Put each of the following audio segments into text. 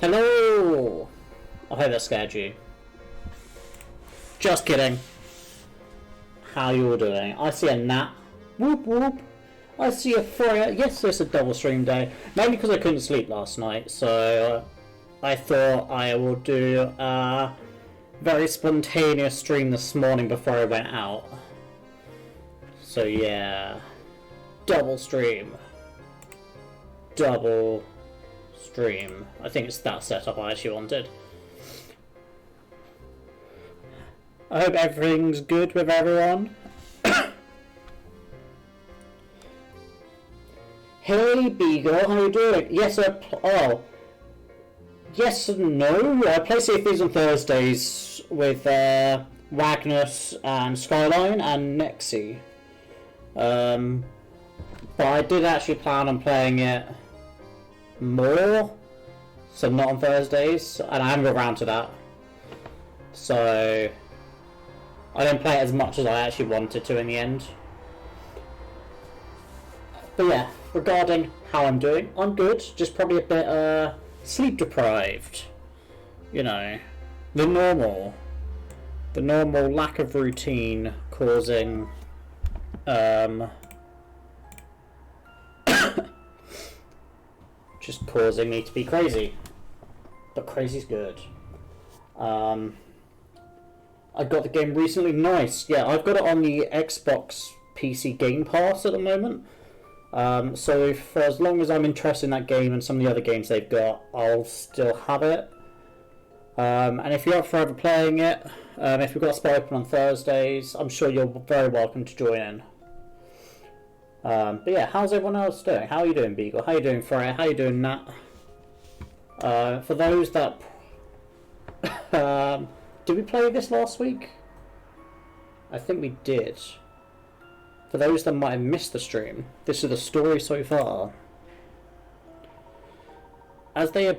Hello! I hope that scared you. Just kidding. How you all doing? I see a Nat. Whoop whoop. I see a Freya. Yes, it's a double stream day. Mainly because I couldn't sleep last night, so I thought I will do a very spontaneous stream this morning before I went out. So yeah. Double stream. Double stream. I think it's that setup I actually wanted. I hope everything's good with everyone. Hey Beagle, how you doing? Yes, yes and no. I play Sea of Thieves on Thursdays with Wagnus and Skyline and Nexi. But I did actually plan on playing it more, so not on Thursdays, and I haven't got around to that. So I didn't play it as much as I actually wanted to in the end. But yeah, regarding how I'm doing, I'm good, just probably a bit sleep deprived. You know, the normal lack of routine causing just causing me to be crazy. But crazy's good. I got the game recently. Nice. Yeah, I've got it on the Xbox PC Game Pass at the moment. So for as long as I'm interested in that game and some of the other games they've got, I'll still have it. And if you're up for ever playing it, if we've got a spot open on Thursdays, I'm sure you're very welcome to join in. But yeah, how's everyone else doing? How are you doing, Beagle? How are you doing, Freya? How are you doing, Nat? For those that... did we play this last week? I think we did. For those that might have missed the stream, this is the story so far. As they...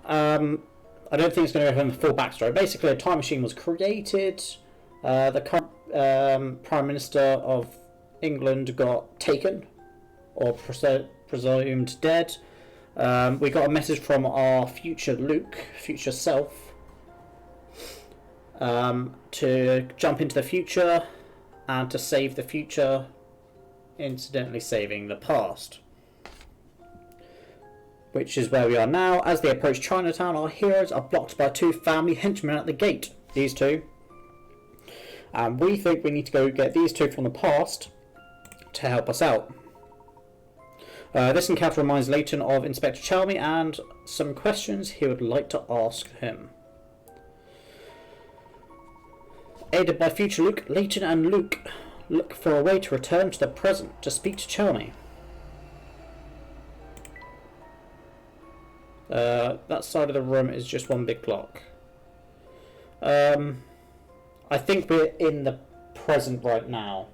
I don't think it's going to go from the full backstory. Basically, a time machine was created. The current Prime Minister of England got taken, or presumed dead. We got a message from our future Luke, future self, to jump into the future and to save the future, incidentally saving the past. Which is where we are now. As they approach Chinatown, our heroes are blocked by two family henchmen at the gate. These two. And we think we need to go get these two from the past to help us out. This encounter reminds Layton of Inspector Chalmey and some questions he would like to ask him. Aided by future Luke, Layton and Luke look for a way to return to the present to speak to Chalmey. That side of the room is just one big clock. I think we're in the present right now.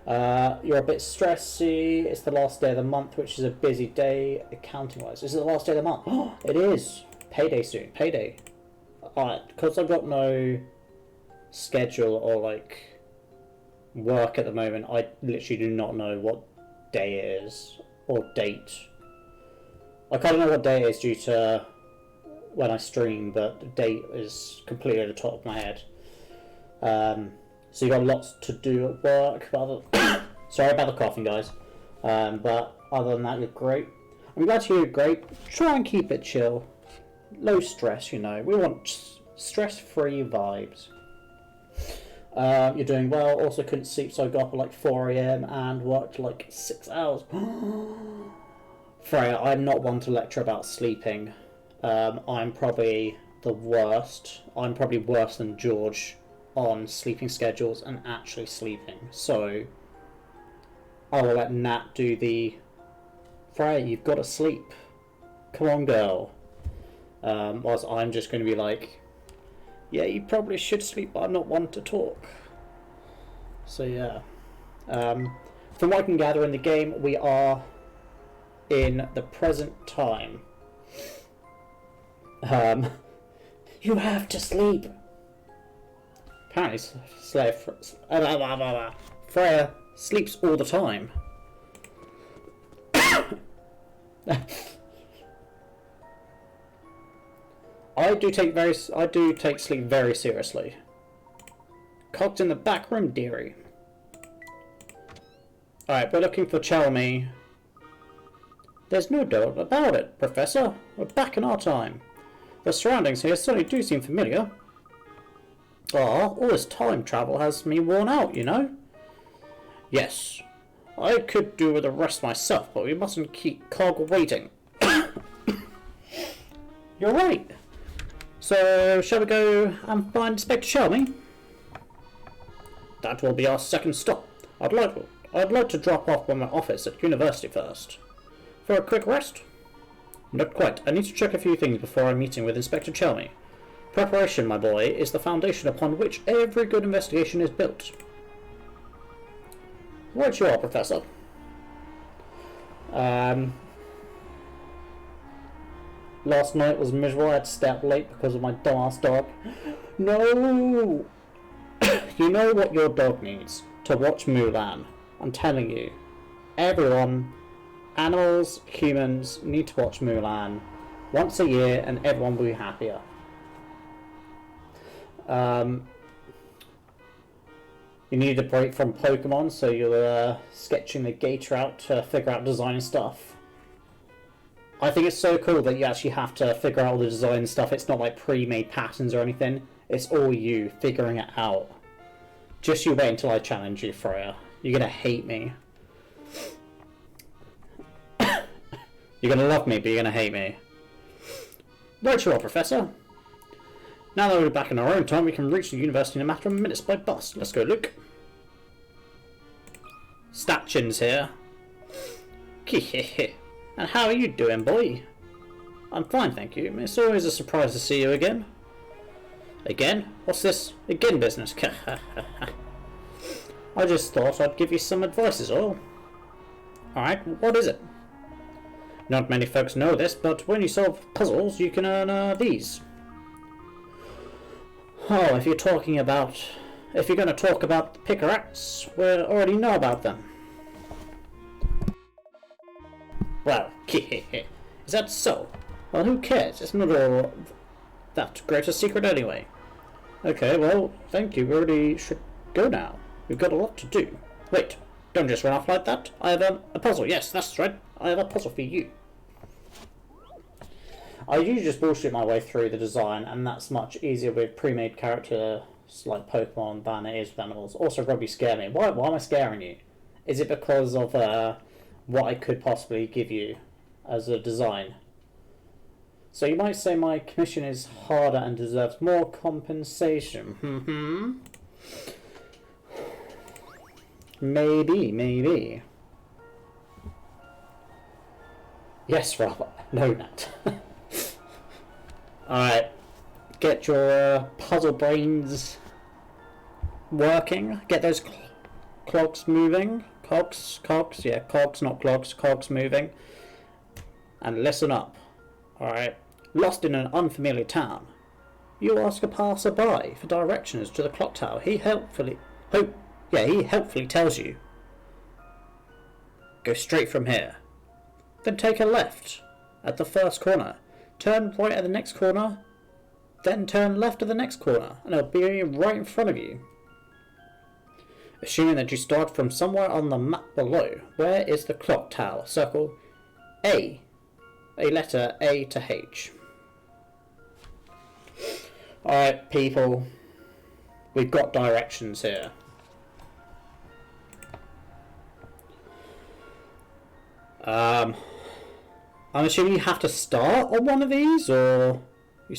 You're a bit stressy. It's the last day of the month, which is a busy day accounting-wise. Is it the last day of the month? Oh, it is. Payday soon. Payday. Alright, because I've got no schedule or like work at the moment, I literally do not know what day it is or date. I kind of know what day it is due to when I stream, but the date is completely at the top of my head. So you've got lots to do at work. Sorry about the coughing, guys. But other than that, you're great. I'm glad you're great. Try and keep it chill. Low stress, you know. We want stress-free vibes. You're doing well. Also couldn't sleep, so I got up at like 4 AM and worked like 6 hours. Freya, I'm not one to lecture about sleeping. I'm probably the worst. I'm probably worse than George on sleeping schedules and actually sleeping. So I will let Nat do the Freya, you've got to sleep. Come on, girl. Whilst I'm just going to be like, yeah, you probably should sleep, but I'm not one to talk. So yeah. From what I can gather in the game, we are in the present time. You have to sleep. Apparently, Freya sleeps all the time. I do take sleep very seriously. Cogs in the back room, dearie. Alright, we're looking for Chalmy. There's no doubt about it, Professor. We're back in our time. The surroundings here certainly do seem familiar. Ah, all this time travel has me worn out, you know? Yes. I could do with a rest myself, but we mustn't keep Cog waiting. You're right. So, shall we go and find Inspector Chalmy? That will be our second stop. I'd like to drop off by my office at university first. For a quick rest? Not quite. I need to check a few things before our meeting with Inspector Chalmy. Preparation, my boy, is the foundation upon which every good investigation is built. Right you are, Professor. Last night was miserable. I had to stay up late because of my dumbass dog. No! You know what your dog needs? To watch Mulan. I'm telling you. Everyone, animals, humans, need to watch Mulan once a year and everyone will be happier. You need a break from Pokemon, so you're sketching the gator out to figure out design and stuff. I think it's so cool that you actually have to figure out all the design stuff. It's not like pre-made patterns or anything. It's all you figuring it out. Just you wait until I challenge you, Freya. You're gonna hate me. You're gonna love me, but you're gonna hate me. Right you are, Professor. Now that we're back in our own time, we can reach the university in a matter of minutes by bus. Let's go, Luke. Statchin's here. And how are you doing, boy? I'm fine, thank you. It's always a surprise to see you again. Again? What's this again business? I just thought I'd give you some advice is all. Alright, what is it? Not many folks know this, but when you solve puzzles, you can earn these. Oh, if you're going to talk about the Picarax, we already know about them. Well, is that so? Well, who cares? It's not all that great a secret anyway. Okay, well, thank you. We already should go now. We've got a lot to do. Wait, don't just run off like that. I have a puzzle. Yes, that's right. I have a puzzle for you. I usually just bullshit my way through the design, and that's much easier with pre-made characters like Pokemon than it is with animals. Also, probably scare me. Why am I scaring you? Is it because of what I could possibly give you as a design? So you might say my commission is harder and deserves more compensation. Maybe. Yes, Robert. No, Nat. Alright. Get your puzzle brains working. Get those clogs moving. Cogs, yeah, cogs, not clogs. Cogs moving. And listen up. Alright. Lost in an unfamiliar town. You ask a passerby for directions to the clock tower. He helpfully tells you. Go straight from here. Then take a left at the first corner. Turn right at the next corner. Then turn left at the next corner. And it'll be right in front of you. Assuming that you start from somewhere on the map below. Where is the clock tower? Circle A. A letter A to H. Alright, people. We've got directions here. I'm assuming you have to start on one of these, or you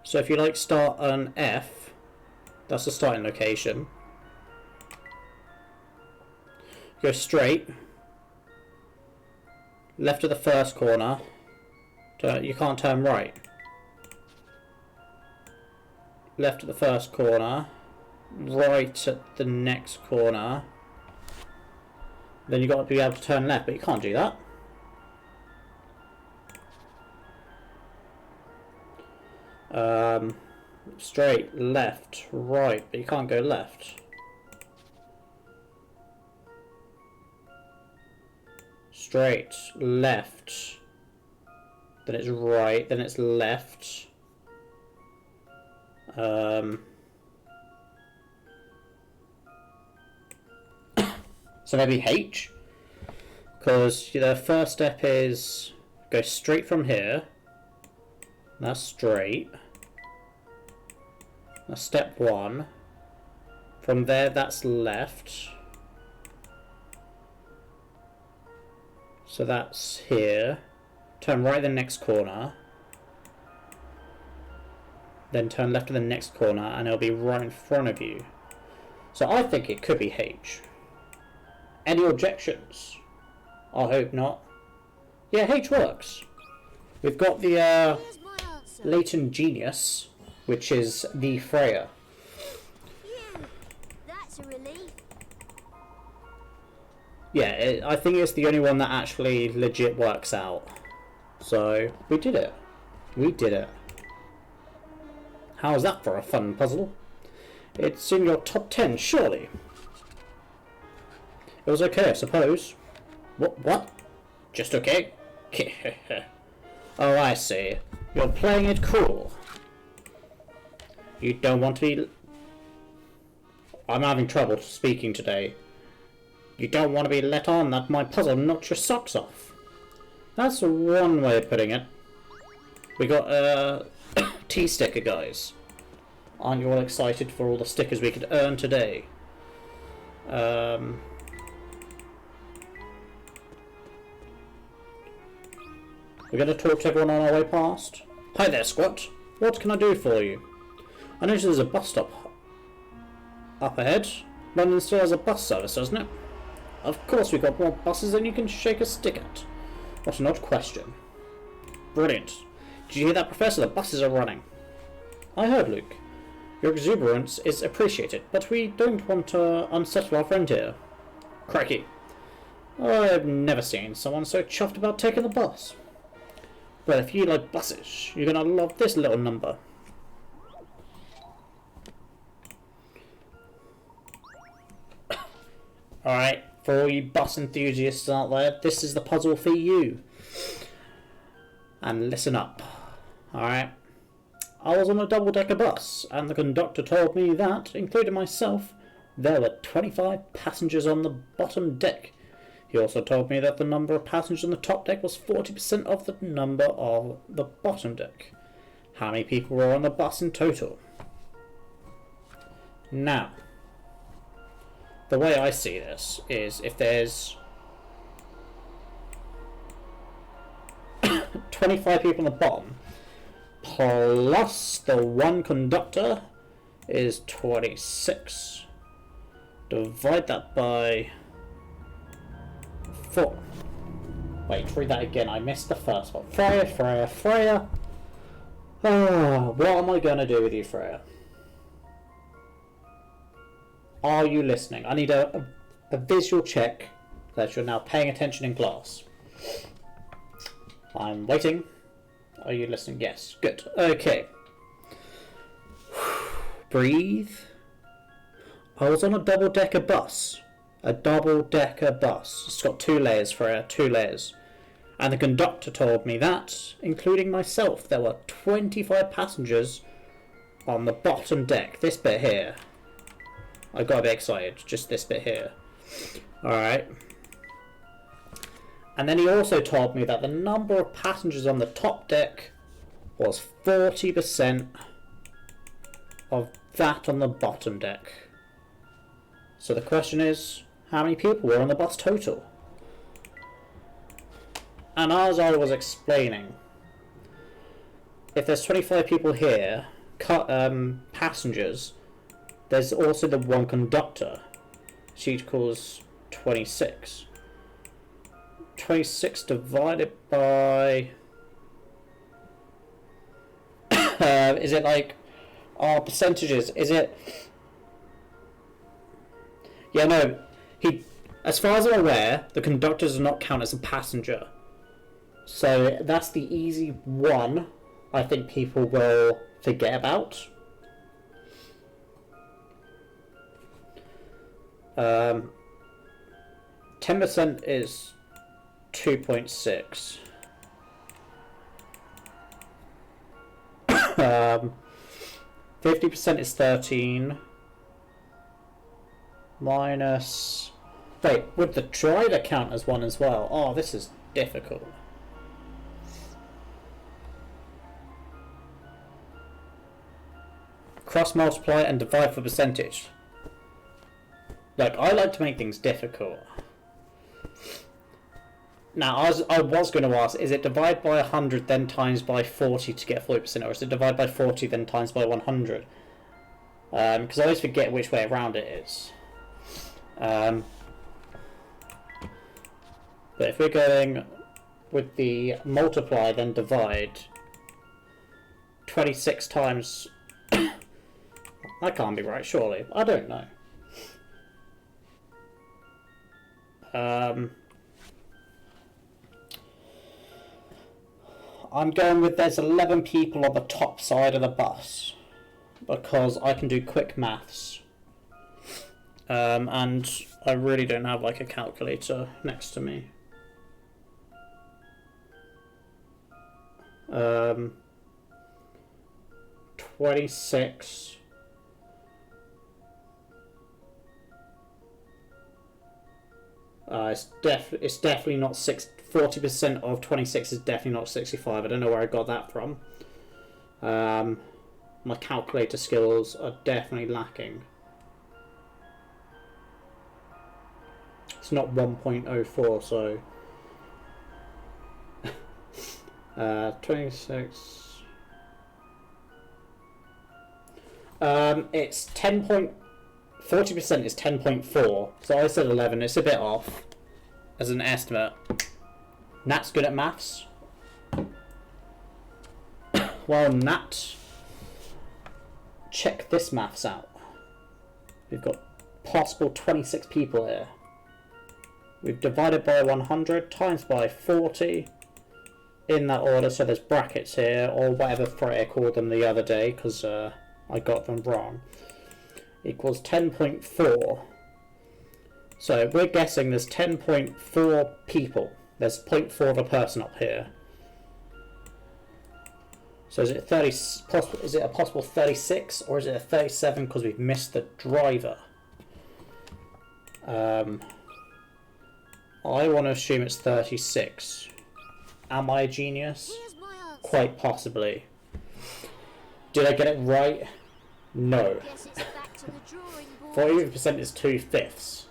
so if you like start on F, that's the starting location. Go straight, left of the first corner. You can't turn right. Left of the first corner, right at the next corner. Then you've got to be able to turn left, but you can't do that. Straight, left, right, but you can't go left. straight, left, then it's right, then it's left. So maybe H? Because the first step is go straight from here. That's straight. That's step 1. From there, that's left. So that's here. Turn right in the next corner. Then turn left in the next corner, and it'll be right in front of you. So I think it could be H. Any objections? I hope not. Yeah, H works. We've got the Layton Genius, which is the Freya. That's a relief. Yeah, I think it's the only one that actually legit works out. So, we did it. We did it. How's that for a fun puzzle? It's in your top 10, surely. It was okay, I suppose. What? Just okay? Oh, I see. You're playing it cool. You don't want to be... I'm having trouble speaking today. You don't want to be let on that my puzzle knocked your socks off. That's one way of putting it. We got a T-sticker, guys. Aren't you all excited for all the stickers we could earn today? We're going to talk to everyone on our way past. Hi there, Squat. What can I do for you? I notice there's a bus stop up ahead. London still has a bus service, doesn't it? Of course, we've got more buses than you can shake a stick at. What an odd question. Brilliant. Did you hear that, Professor? The buses are running. I heard, Luke. Your exuberance is appreciated, but we don't want to unsettle our friend here. Crikey. I've never seen someone so chuffed about taking the bus. Well, if you like buses, you're going to love this little number. Alright, for all you bus enthusiasts out there, this is the puzzle for you. And listen up. Alright. I was on a double-decker bus, and the conductor told me that, including myself, there were 25 passengers on the bottom deck. He also told me that the number of passengers on the top deck was 40% of the number of the bottom deck. How many people were on the bus in total? Now, the way I see this is if there's 25 people on the bottom, plus the one conductor is 26. Divide that by 4. Wait, read that again. I missed the first one. Freya. Oh, what am I going to do with you, Freya? Are you listening? I need a visual check that you're now paying attention in class. I'm waiting. Are you listening? Yes. Good. Okay. Breathe. I was on a double-decker bus. A double-decker bus. It's got 2 layers, Freya. 2 layers. And the conductor told me that, including myself, there were 25 passengers on the bottom deck. This bit here. I got a bit excited. Just this bit here. Alright. And then he also told me that the number of passengers on the top deck was 40% of that on the bottom deck. So the question is, how many people were on the bus total? And as I was explaining, if there's 25 people here, passengers, there's also the one conductor. She equals 26. 26 divided by... is it like... our percentages? Is it... Yeah, no. As far as I'm aware, the conductor does not count as a passenger. So that's the easy one I think people will forget about. 10% is 2.6. 50% is 13. Minus... Wait, would the driver count as 1 as well? Oh, this is difficult. Cross multiply and divide for percentage. Like, I like to make things difficult. Now, I was going to ask, is it divide by 100 then times by 40 to get 40%, or is it divide by 40 then times by 100? Because I always forget which way around it is. But if we're going with the multiply then divide, 26 times... That can't be right, surely. I don't know. I'm going with there's 11 people on the top side of the bus because I can do quick maths. And I really don't have like a calculator next to me. 26. It's definitely not 40% of 26 is definitely not 65. I don't know where I got that from. My calculator skills are definitely lacking. It's not 1.04, so 26. It's 40% is 10.4, so I said 11. It's a bit off as an estimate. Nat's good at maths. Well, Nat, check this maths out. We've got possible 26 people here. We've divided by 100 times by 40 in that order, so there's brackets here, or whatever Freya called them the other day, because I got them wrong. Equals 10.4. So we're guessing there's 10.4 people. There's 0.4 of a person up here. So is it is it a possible 36 or is it a 37 because we've missed the driver? I want to assume it's 36. Am I a genius? Quite possibly. Did I get it right? No. 40% is 2/5.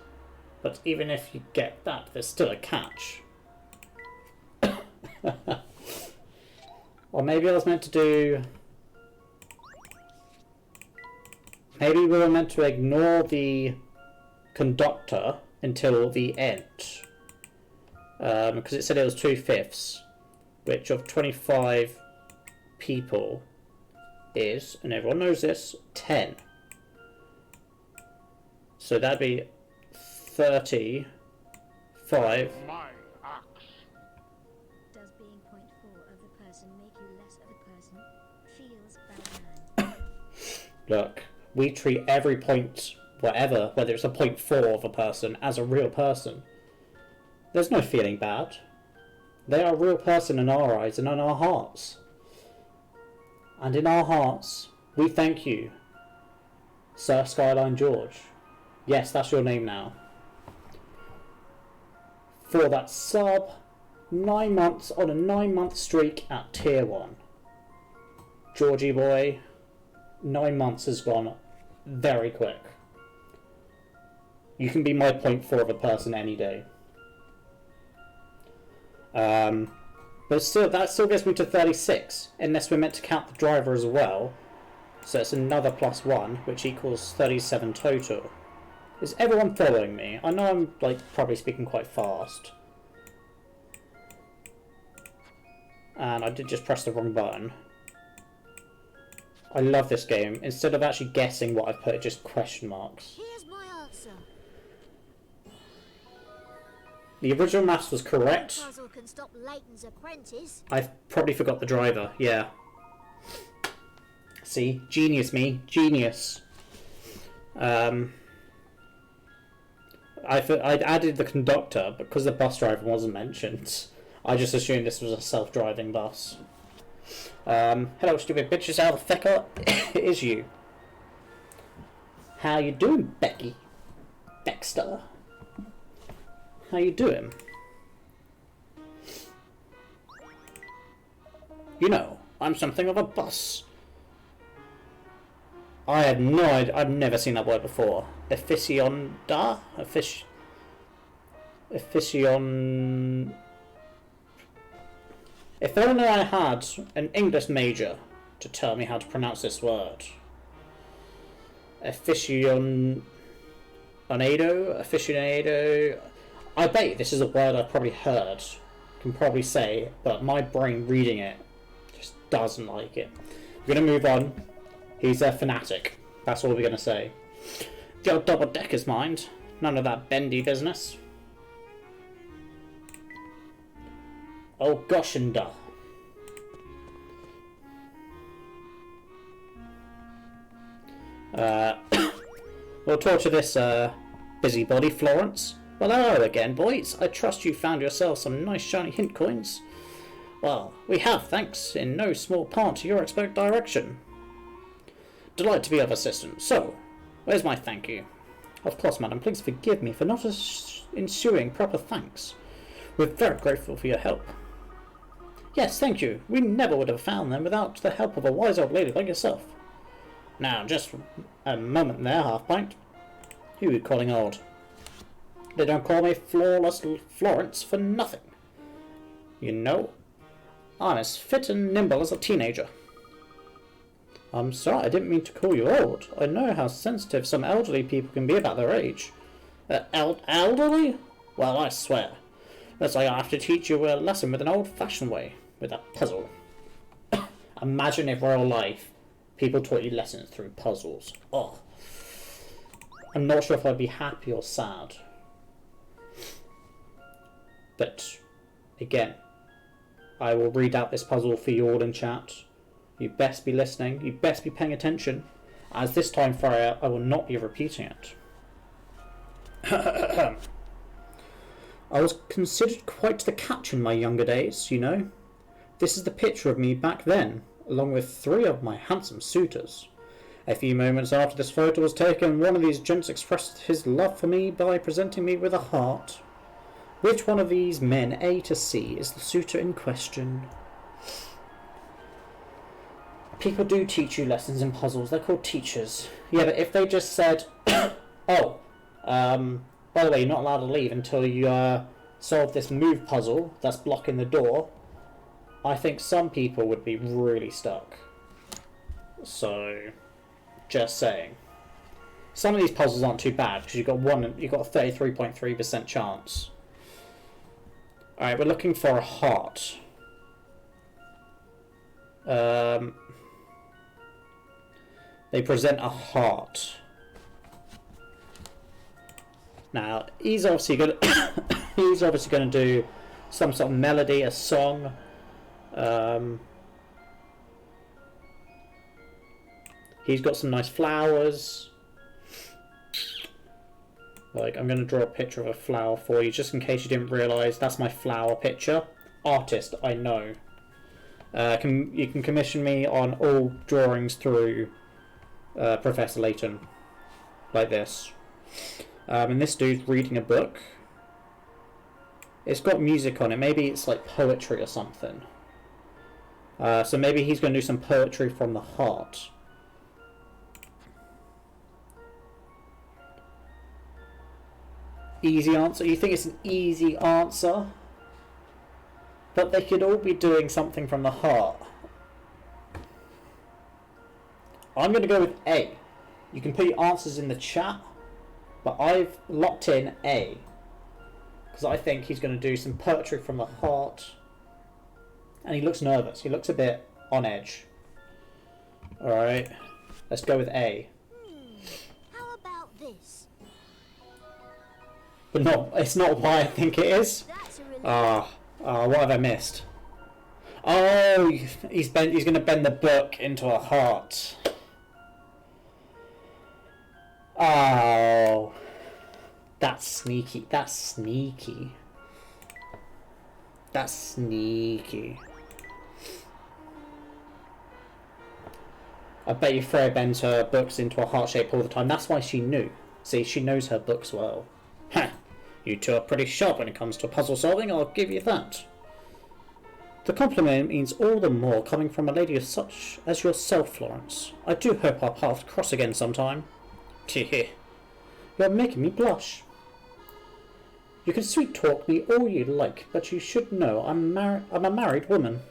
But even if you get that, there's still a catch. Or maybe I was meant to do... Maybe we were meant to ignore the conductor until the end. Because it said it was 2/5, which of 25 people is, and everyone knows this, 10. So that'd be 35. Does being 0.4 of the person make you less of a person? Feels bad man. Look, we treat every point, whatever, whether it's a 0.4 of a person, as a real person. There's no feeling bad. They are a real person in our eyes and in our hearts. And in our hearts, we thank you, Sir Skyline George. Yes, that's your name now. For that sub 9 months on a 9-month streak at tier 1. Georgie boy, 9 months has gone very quick. You can be my 0.4 of a person any day. But still, that still gets me to 36, unless we're meant to count the driver as well. So it's another +1, which equals 37 total. Is everyone following me? I know I'm probably speaking quite fast. And I did just press the wrong button. I love this game. Instead of actually guessing what I've put, just question marks. Here's my answer. The original maths was correct. Puzzle can stop Layton's apprentice. I probably forgot the driver, yeah. See? Genius me. Genius. I'd added the conductor, but because the bus driver wasn't mentioned, I just assumed this was a self-driving bus. Hello, stupid bitches. How the fecker it is you? How you doing, Becky? Dexter? How you doing? You know, I'm something of a bus. I have no idea. I've never seen that word before. Efficionda? Efficient... If only I had an English major to tell me how to pronounce this word. Aficionado? I bet this is a word I've probably heard, can probably say, but my brain reading it just doesn't like it. We're going to move on. He's a fanatic. That's all we're going to say. The old double-decker's mind. None of that bendy business. Oh gosh and duh. We'll torture this busybody, Florence. Well, hello again, boys. I trust you found yourself some nice shiny hint coins. Well, we have, thanks in no small part to your expert direction. Delighted to be of assistance. So, where's my thank you? Of course, madam, please forgive me for not ensuing proper thanks. We're very grateful for your help. Yes, thank you. We never would have found them without the help of a wise old lady like yourself. Now, just a moment there, Half-Pint. Who are you calling old? They don't call me Flawless Florence for nothing. You know, I'm as fit and nimble as a teenager. I'm sorry, I didn't mean to call you old. I know how sensitive some elderly people can be about their age. Elderly? Well, I swear. Looks like I have to teach you a lesson with an old-fashioned way, with a puzzle. Imagine if real life people taught you lessons through puzzles. Oh. I'm not sure if I'd be happy or sad. But, again, I will read out this puzzle for you all in chat. You best be listening. You best be paying attention. As this time, Freya, I will not be repeating it. I was considered quite the catch in my younger days, you know. This is the picture of me back then, along with 3 of my handsome suitors. A few moments after this photo was taken, one of these gents expressed his love for me by presenting me with a heart. Which one of these men, A to C, is the suitor in question? People do teach you lessons in puzzles. They're called teachers. Yeah, but if they just said, oh, by the way, you're not allowed to leave until you solve this move puzzle that's blocking the door, I think some people would be really stuck. So, just saying. Some of these puzzles aren't too bad because you've got a 33.3% chance. Alright, we're looking for a heart. They present a heart. Now, he's obviously going to do some sort of melody, a song. He's got some nice flowers. Like, I'm going to draw a picture of a flower for you, just in case you didn't realise that's my flower picture. Artist, I know. You can commission me on all drawings through Professor Layton, like this. And this dude's reading a book. It's got music on it. Maybe it's like poetry or something. So maybe he's going to do some poetry from the heart. Easy answer? You think it's an easy answer? But they could all be doing something from the heart. I'm going to go with A. You can put your answers in the chat, but I've locked in A. Because I think he's going to do some poetry from the heart. And he looks nervous. He looks a bit on edge. Alright. Let's go with A. How about this? But no, it's not why I think it is. What have I missed? Oh, he's going to bend the book into a heart. Oh. That's sneaky. That's sneaky. That's sneaky. I bet you Freya bends her books into a heart shape all the time. That's why she knew. See, she knows her books well. Ha! You two are pretty sharp when it comes to puzzle solving, I'll give you that. The compliment means all the more coming from a lady as such as yourself, Florence. I do hope our paths cross again sometime. Tee. You're making me blush. You can sweet talk me all you like, but you should know I'm a married woman.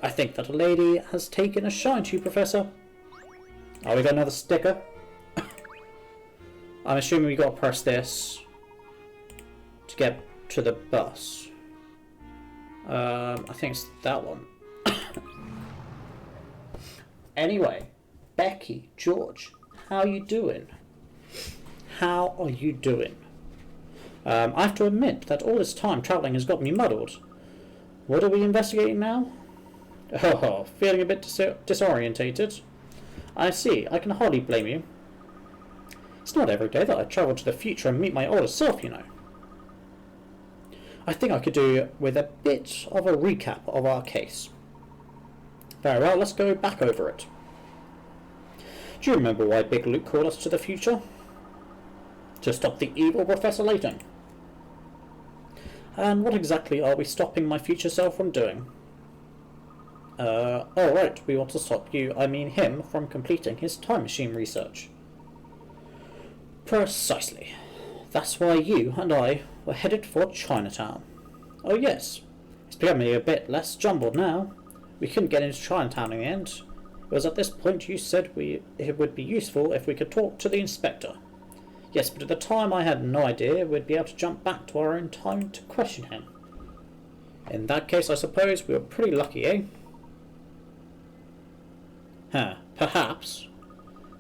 I think that a lady has taken a shine to you, Professor. Oh, we got another sticker. I'm assuming we got to press this to get to the bus. I think it's that one. Anyway, Becky, George, how are you doing? How are you doing? I have to admit that all this time travelling has got me muddled. What are we investigating now? Oh, feeling a bit disorientated. I see, I can hardly blame you. It's not every day that I travel to the future and meet my older self, you know. I think I could do with a bit of a recap of our case. Very well, let's go back over it. Do you remember why Big Luke called us to the future? To stop the evil Professor Layton. And what exactly are we stopping my future self from doing? Oh right, we want to stop you, I mean him, from completing his time machine research. Precisely. That's why you and I were headed for Chinatown. Oh yes, it's becoming a bit less jumbled now. We couldn't get into Chinatown in the end. It was at this point you said it would be useful if we could talk to the inspector. Yes, but at the time I had no idea we'd be able to jump back to our own time to question him. In that case, I suppose we were pretty lucky, eh? Huh, perhaps.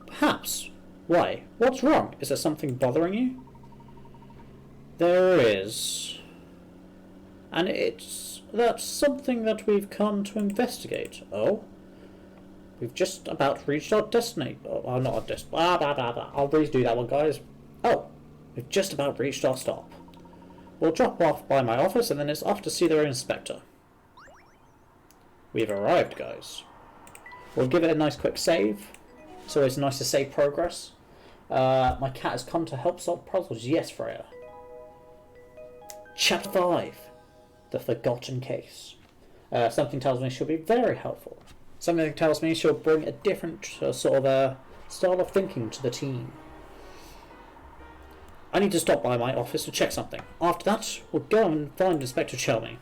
Perhaps? Why? What's wrong? Is there something bothering you? There is. And that's something that we've come to investigate. Oh? We've just about reached our destination. Oh, not our destination. I'll redo that one, guys. Oh, we've just about reached our stop. We'll drop off by my office and then it's off to see their inspector. We've arrived, guys. We'll give it a nice quick save. It's always nice to save progress. My cat has come to help solve puzzles. Yes, Freya. Chapter 5. The Forgotten Case. Something tells me she'll be very helpful. Something tells me she'll bring a different sort of style of thinking to the team. I need to stop by my office to check something. After that, we'll go and find Inspector Chelmy.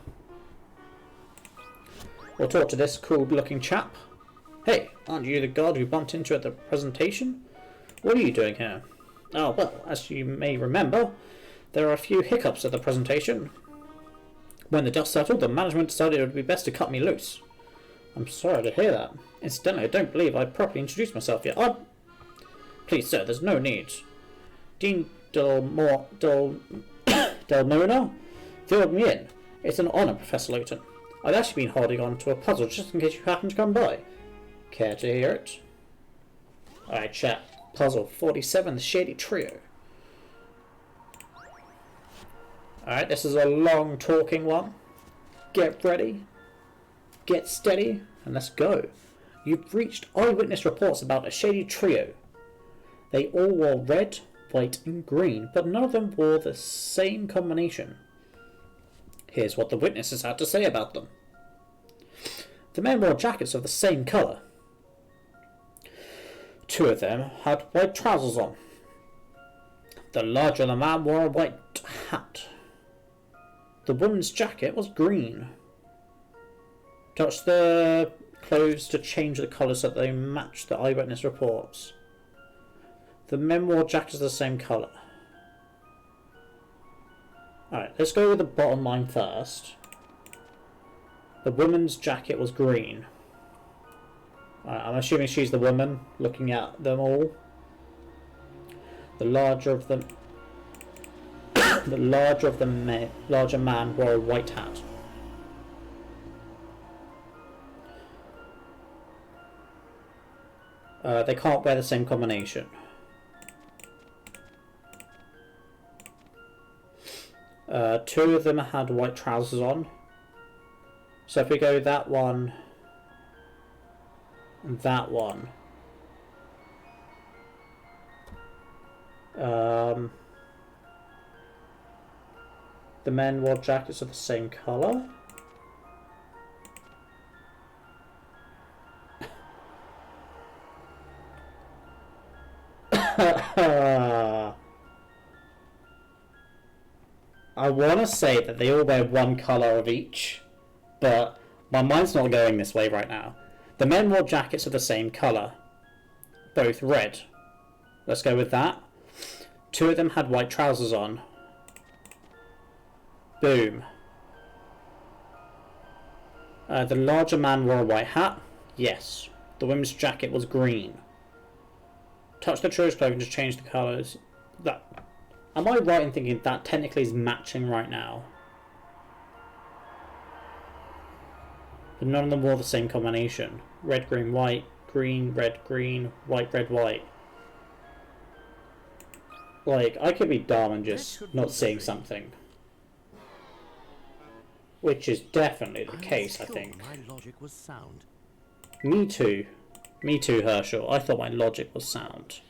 We'll talk to this cool-looking chap. Hey, aren't you the guard who bumped into at the presentation? What are you doing here? Oh, well, as you may remember, there are a few hiccups at the presentation. When the dust settled, the management decided it would be best to cut me loose. I'm sorry to hear that. Incidentally, I don't believe I properly introduced myself yet. Please, sir, there's no need. Dean Del Mona filled me in. It's an honour, Professor Layton. I've actually been holding on to a puzzle just in case you happen to come by. Care to hear it? Alright, chat. Puzzle 47, the Shady Trio. Alright, this is a long talking one. Get ready. Get steady. And let's go. You've reached eyewitness reports about a shady trio. They all wore red, white and green, but none of them wore the same combination. Here's what the witnesses had to say about them. The men wore jackets of the same colour. Two of them had white trousers on. The larger of the man wore a white hat. The woman's jacket was green. Touch the clothes to change the colour so that they match the eyewitness reports. The men wore jackets of the same colour. Alright, let's go with the bottom line first. The woman's jacket was green. I'm assuming she's the woman looking at them all. The larger of them, the larger man wore a white hat. They can't wear the same combination. Two of them had white trousers on. So if we go that one and that one. The men wore jackets of the same colour. I want to say that they all wear one colour of each, but my mind's not going this way right now. The men wore jackets of the same colour, both red. Let's go with that. Two of them had white trousers on. Boom. The larger man wore a white hat. Yes. The woman's jacket was green. Touch the truest clothing to change the colours. That. Am I right in thinking that technically is matching right now? But none of them wore the same combination. Red, green, white, green, red, green, white, red, white. Like, I could be dumb and just not seeing something. Which is definitely the case, I think. My logic was sound. Me too. Me too, Herschel. I thought my logic was sound.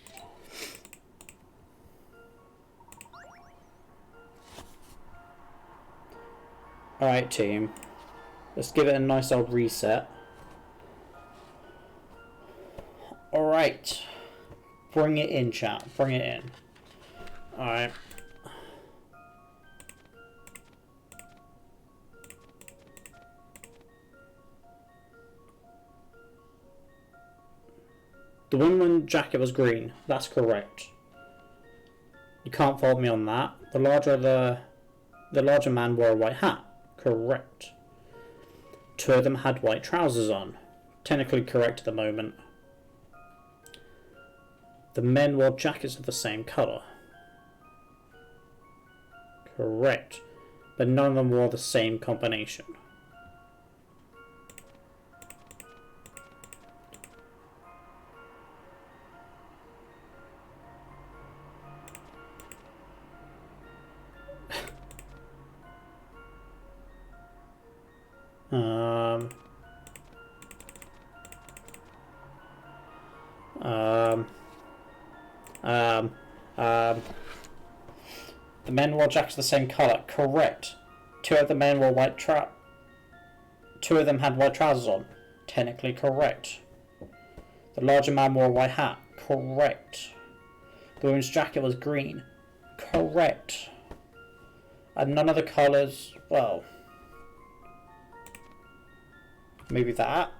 Alright, team. Let's give it a nice old reset. Alright. Bring it in, chat. Bring it in. Alright. The woman's jacket was green. That's correct. You can't fault me on that. The larger man wore a white hat. Correct. Two of them had white trousers on. Technically correct at the moment. The men wore jackets of the same colour. Correct. But none of them wore the same combination. The men wore jackets of the same colour. Correct. Two of the men wore Two of them had white trousers on. Technically correct. The larger man wore a white hat. Correct. The woman's jacket was green. Correct. And none of the colours, well, maybe that.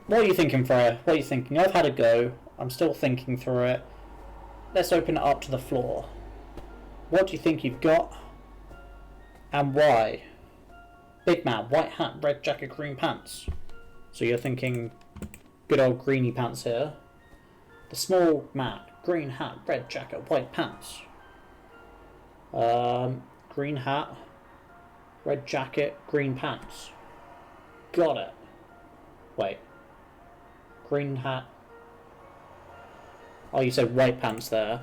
What are you thinking, Freya? What are you thinking? I've had a go. I'm still thinking through it. Let's open it up to the floor. What do you think you've got? And why? Big man, white hat, red jacket, green pants. So you're thinking good old greeny pants here. The small man, green hat, red jacket, white pants. Green hat, red jacket, green pants. Got it. Wait. Green hat. Oh, you said white pants there.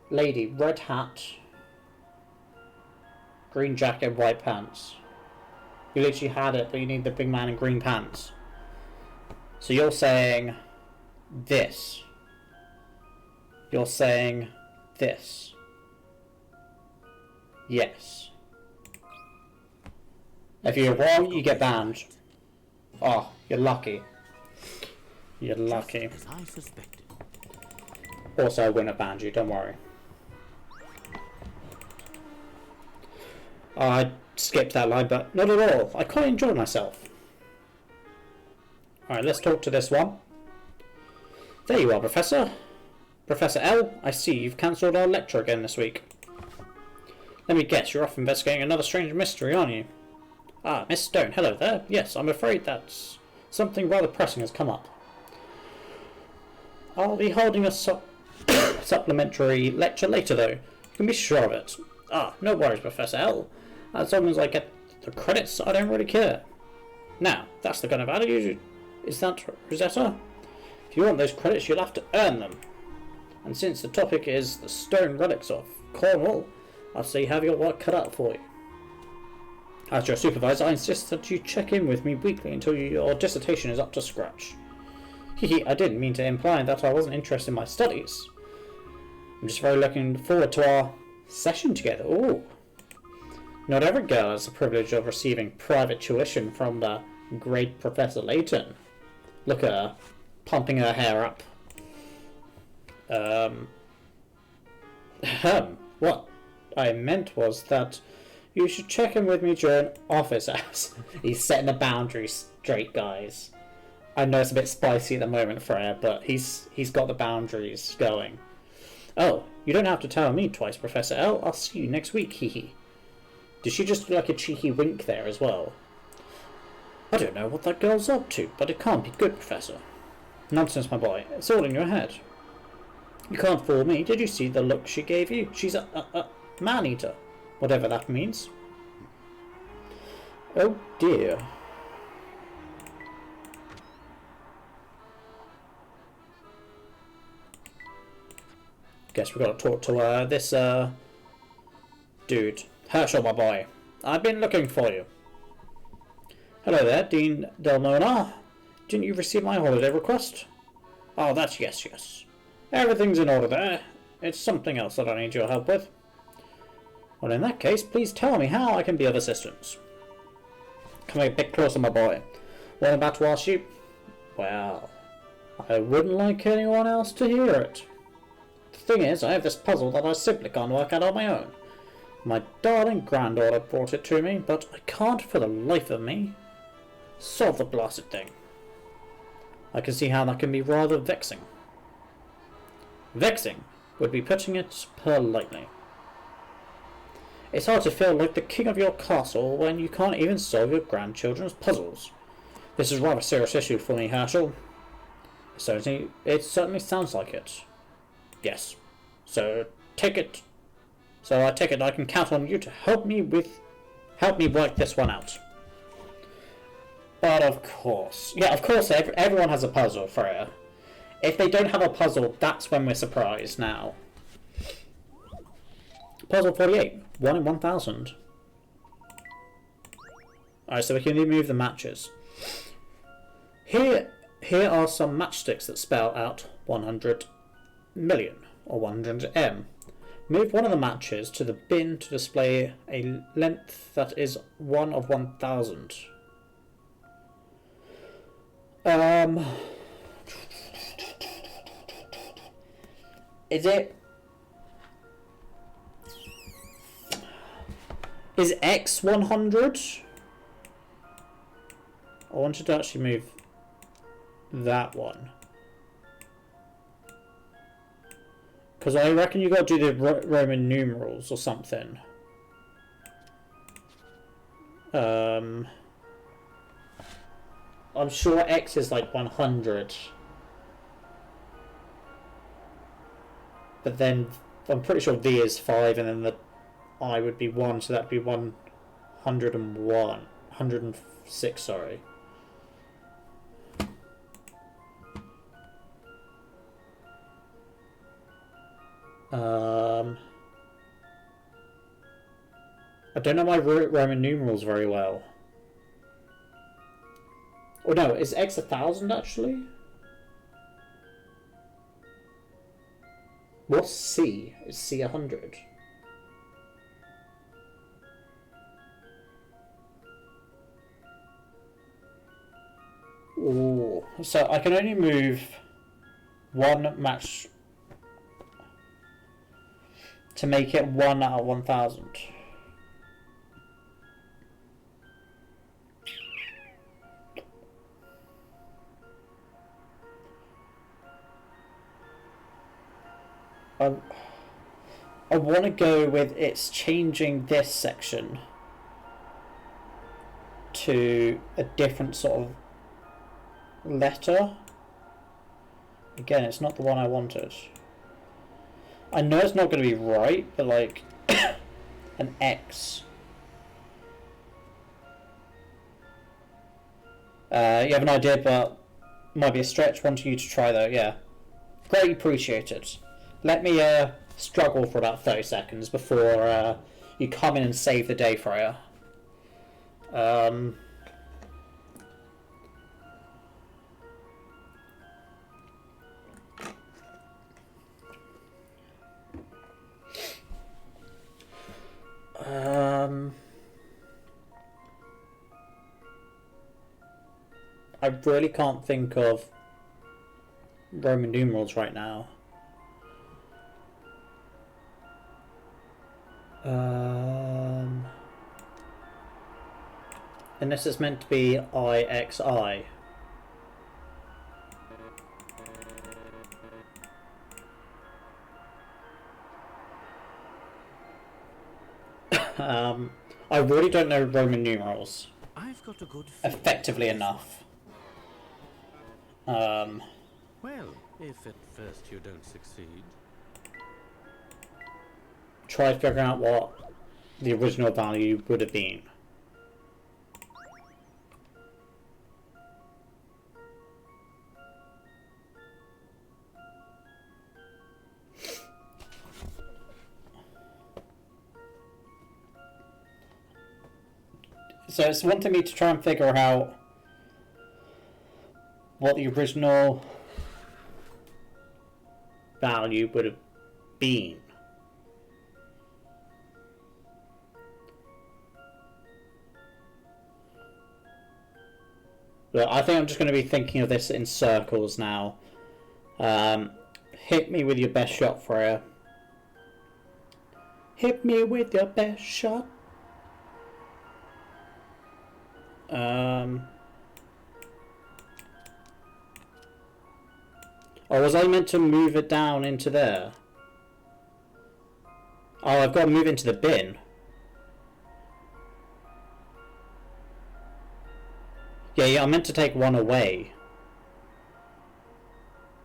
Lady, red hat, green jacket, white pants. You literally had it, but you need the big man in green pants. So you're saying this. You're saying this. Yes. If you're wrong, you get banned. Oh, you're lucky. You're lucky. As I suspected. Also, I wouldn't have banned you, don't worry. I skipped that line, but not at all. I quite enjoyed myself. Alright, let's talk to this one. There you are, Professor. Professor L, I see you've cancelled our lecture again this week. Let me guess, you're off investigating another strange mystery, aren't you? Ah, Miss Stone, hello there. Yes, I'm afraid that something rather pressing has come up. I'll be holding a supplementary lecture later, though. You can be sure of it. Ah, no worries, Professor L. As long as I get the credits, I don't really care. Now, that's the kind of attitude Is that Rosetta? If you want those credits, you'll have to earn them. And since the topic is the stone relics of Cornwall, I'll say you have your work cut out for you. As your supervisor, I insist that you check in with me weekly until your dissertation is up to scratch. I didn't mean to imply that I wasn't interested in my studies. I'm just very looking forward to our session together. Ooh. Not every girl has the privilege of receiving private tuition from the great Professor Layton. Look at her, pumping her hair up. What I meant was that you should check in with me during office hours. He's setting the boundaries straight, guys. I know it's a bit spicy at the moment, Freya, but he's got the boundaries going. Oh, you don't have to tell me twice, Professor L. I'll see you next week, hee. Did she just do like a cheeky wink there as well? I don't know what that girl's up to, but it can't be good, Professor. Nonsense, my boy. It's all in your head. You can't fool me. Did you see the look she gave you? She's a man-eater. Whatever that means. Oh dear. Guess we've got to talk to this dude. Herschel, my boy. I've been looking for you. Hello there, Dean Delmona. Didn't you receive my holiday request? Oh, that's yes. Everything's in order there. It's something else that I need your help with. Well, in that case, please tell me how I can be of assistance. Come a bit closer, my boy. What about our sheep? Well, I wouldn't like anyone else to hear it. The thing is, I have this puzzle that I simply can't work out on my own. My darling granddaughter brought it to me, but I can't for the life of me solve the blasted thing. I can see how that can be rather vexing. Vexing would be putting it politely. It's hard to feel like the king of your castle when you can't even solve your grandchildren's puzzles. This is a rather serious issue for me, Herschel. It certainly sounds like it. Yes. So I take it I can count on you to help me work this one out. But of course, everyone has a puzzle, Freya. If they don't have a puzzle, that's when we're surprised now. Puzzle 48, 1 in 1,000. Alright, so we can remove the matches. Here are some matchsticks that spell out 100 million, or 100M. Move one of the matches to the bin to display a length that is 1 of 1,000. Is X 100? I wanted to actually move that one. Because I reckon you got to do the Roman numerals or something. I'm sure X is like 100. But then I'm pretty sure V is 5 and then the I would be 1, so that'd be 101. 106, sorry. I don't know my Roman numerals very well. Oh no, is X 1,000 actually? What's C? Is C 100? Ooh, so I can only move one match to make it 1 out of 1,000. I want to go with it's changing this section to a different sort of letter. Again, it's not the one I wanted. I know it's not going to be right, but like an X. You have an idea, but might be a stretch one to you to try though, yeah. Greatly appreciated. Let me struggle for about 30 seconds before you come in and save the day, Freya. I really can't think of Roman numerals right now. Unless it's meant to be IXI. I really don't know Roman numerals I've got a good feeling effectively about this enough. one. Well, if at first you don't succeed. Try figuring out what the original value would have been. So it's wanting me to try and figure out what the original value would have been. But I think I'm just going to be thinking of this in circles now. Hit me with your best shot, Freya. Hit me with your best shot. Or was I meant to move it down into there? Oh, I've got to move into the bin. Yeah, I meant to take one away.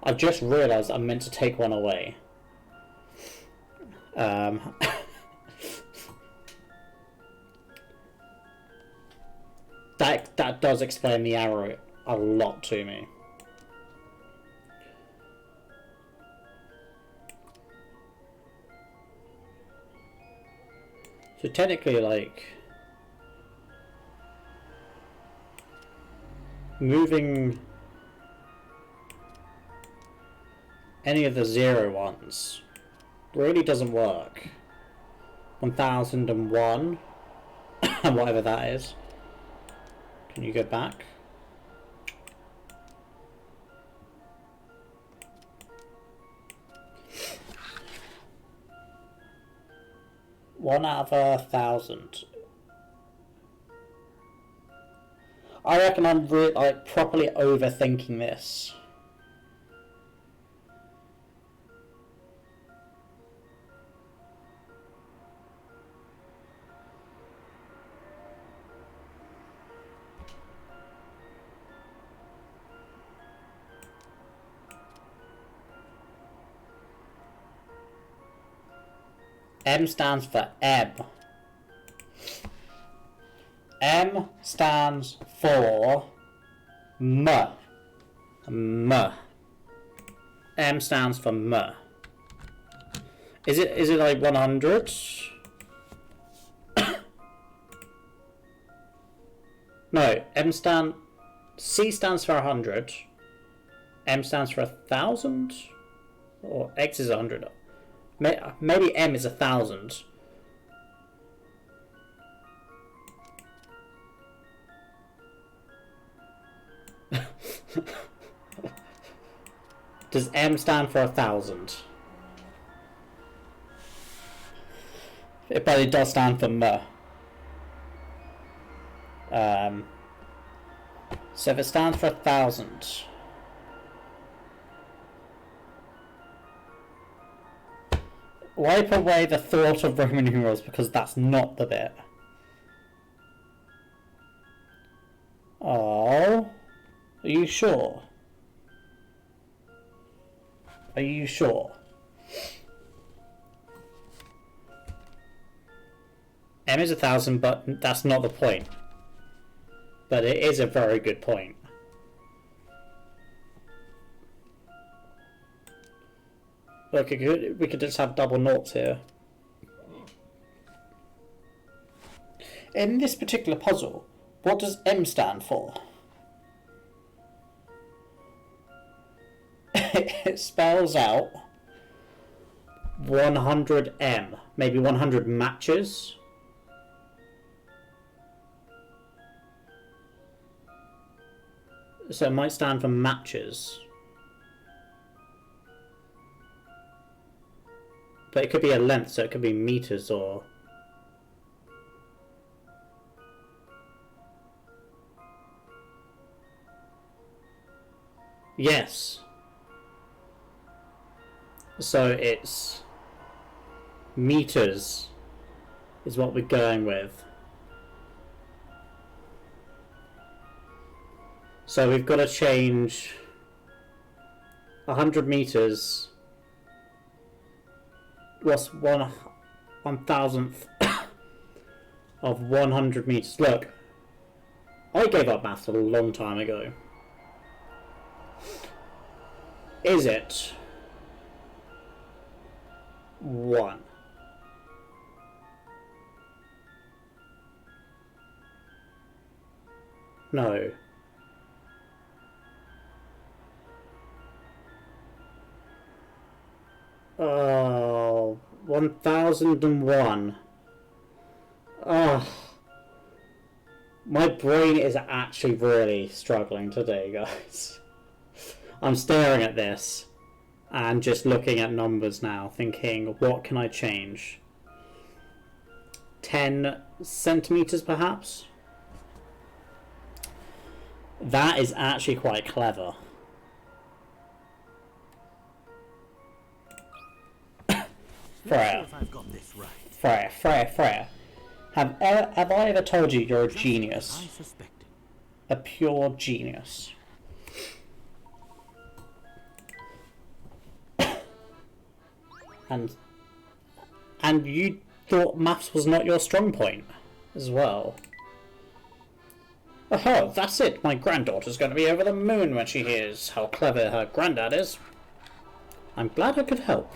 I've just realised I meant to take one away. That does explain the arrow a lot to me. So technically, like, moving any of the 0 ones really doesn't work. 1001 whatever that is. Can you go back? One out of 1,000. I reckon I'm like properly overthinking this. M stands for M. M stands for M. M. M stands for M. Is it like 100? No, C stands for 100. M stands for 1,000? Or X is 100. Maybe M is 1,000. Does M stand for 1,000? But it does stand for M. So if it stands for 1,000, wipe away the thought of Roman numerals because that's not the bit. Oh, are you sure? Are you sure? M is 1,000, but that's not the point. But it is a very good point. Look, we could just have double noughts here. In this particular puzzle, what does M stand for? It spells out 100M, maybe 100 matches. So it might stand for matches. But it could be a length, so it could be meters or... Yes. So it's meters is what we're going with. So we've got to change 100 meters. What's 1,000th of 100 meters? Look, I gave up maths a long time ago. Is it 1? No. Oh, 1001. Oh, my brain is actually really struggling today, guys. I'm staring at this and just looking at numbers now, thinking, what can I change? 10 centimeters, perhaps? That is actually quite clever. Freya. Freya. Have I ever told you you're a genius? A pure genius. And you thought maths was not your strong point as well. Oh, that's it. My granddaughter's going to be over the moon when she hears how clever her granddad is. I'm glad I could help.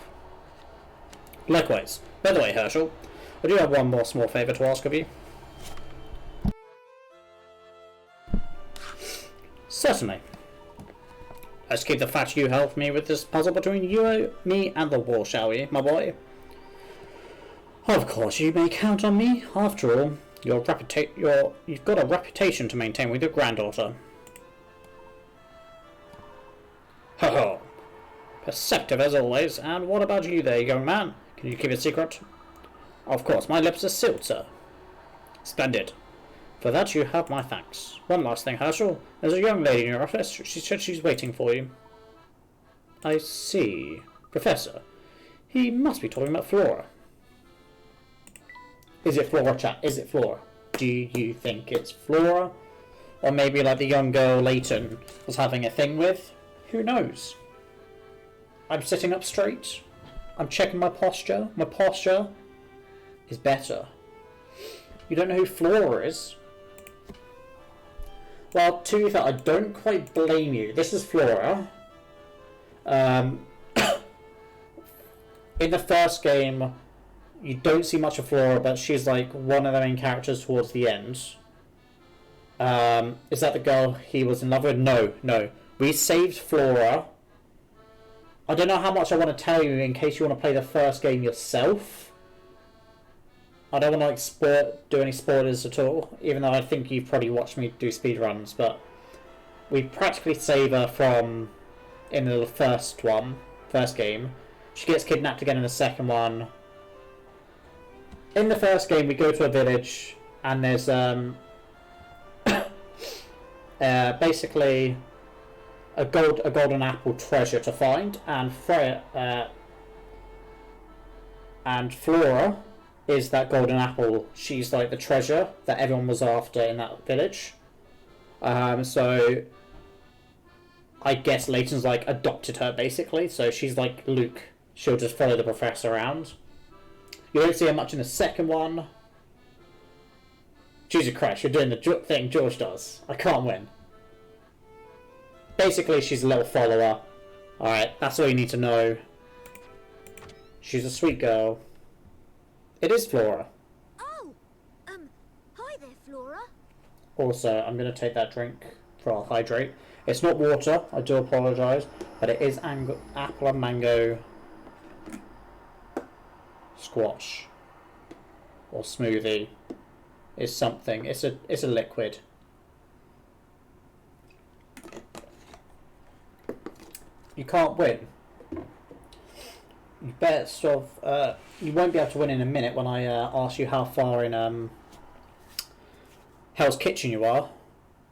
Likewise. By the way, Herschel, I do have one more small favour to ask of you. Certainly. Let's keep the fact you helped me with this puzzle between you, me, and the wall, shall we, my boy? Of course, you may count on me. After all, you've got a reputation to maintain with your granddaughter. Ho ho! Perceptive as always. And what about you there, young man? Can you keep a secret? Of course, my lips are sealed, sir. Splendid. For that you have my thanks. One last thing, Herschel. There's a young lady in your office. She said she's waiting for you. I see. Professor, he must be talking about Flora. Is it Flora, chat? Is it Flora? Do you think it's Flora? Or maybe like the young girl Layton was having a thing with? Who knows? I'm sitting up straight. I'm checking my posture. My posture is better. You don't know who Flora is? Well, to be fair, I don't quite blame you. This is Flora. In the first game, you don't see much of Flora, but she's like one of the main characters towards the end. Is that the girl he was in love with? No. We saved Flora. I don't know how much I want to tell you in case you want to play the first game yourself. I don't want to do any spoilers at all, even though I think you've probably watched me do speedruns, but we practically save her from, in the first game. She gets kidnapped again in the second one. In the first game, we go to a village, and there's basically a golden apple treasure to find, and Flora is that golden apple. She's like the treasure that everyone was after in that village. So I guess Layton's like adopted her basically. So she's like Luke. She'll just follow the professor around. You don't see her much in the second one. Jesus Christ, you're doing the thing George does. I can't win. Basically, she's a little follower. Alright, that's all you need to know. She's a sweet girl. It is Flora. Oh, hi there, Flora. Also, I'm going to take that drink for our hydrate. It's not water, I do apologise, but it is apple and mango squash or smoothie. It's something. It's a liquid. You can't win. You best of. You won't be able to win in a minute when I ask you how far in Hell's Kitchen you are.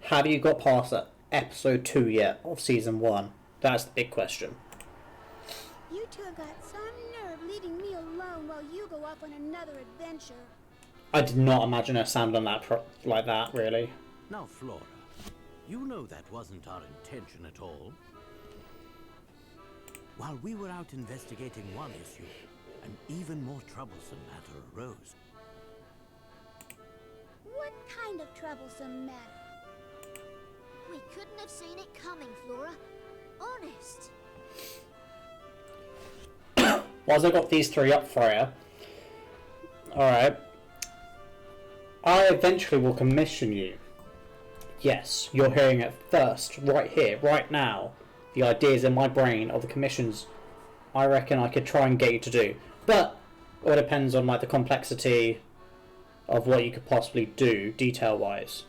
Have you got past that episode 2 yet of season 1? That's the big question. You two have got some nerve leaving me alone while you go off on another adventure. I did not imagine her sounding like that, really. Now, Flora, you know that wasn't our intention at all. While we were out investigating one issue, an even more troublesome matter arose. What kind of troublesome matter? We couldn't have seen it coming, Flora. Honest. Whilst I got these 3 up for you, alright, I eventually will commission you. Yes, you're hearing it first, right here, right now. The ideas in my brain of the commissions I reckon I could try and get you to do. But it all depends on like the complexity of what you could possibly do, detail-wise.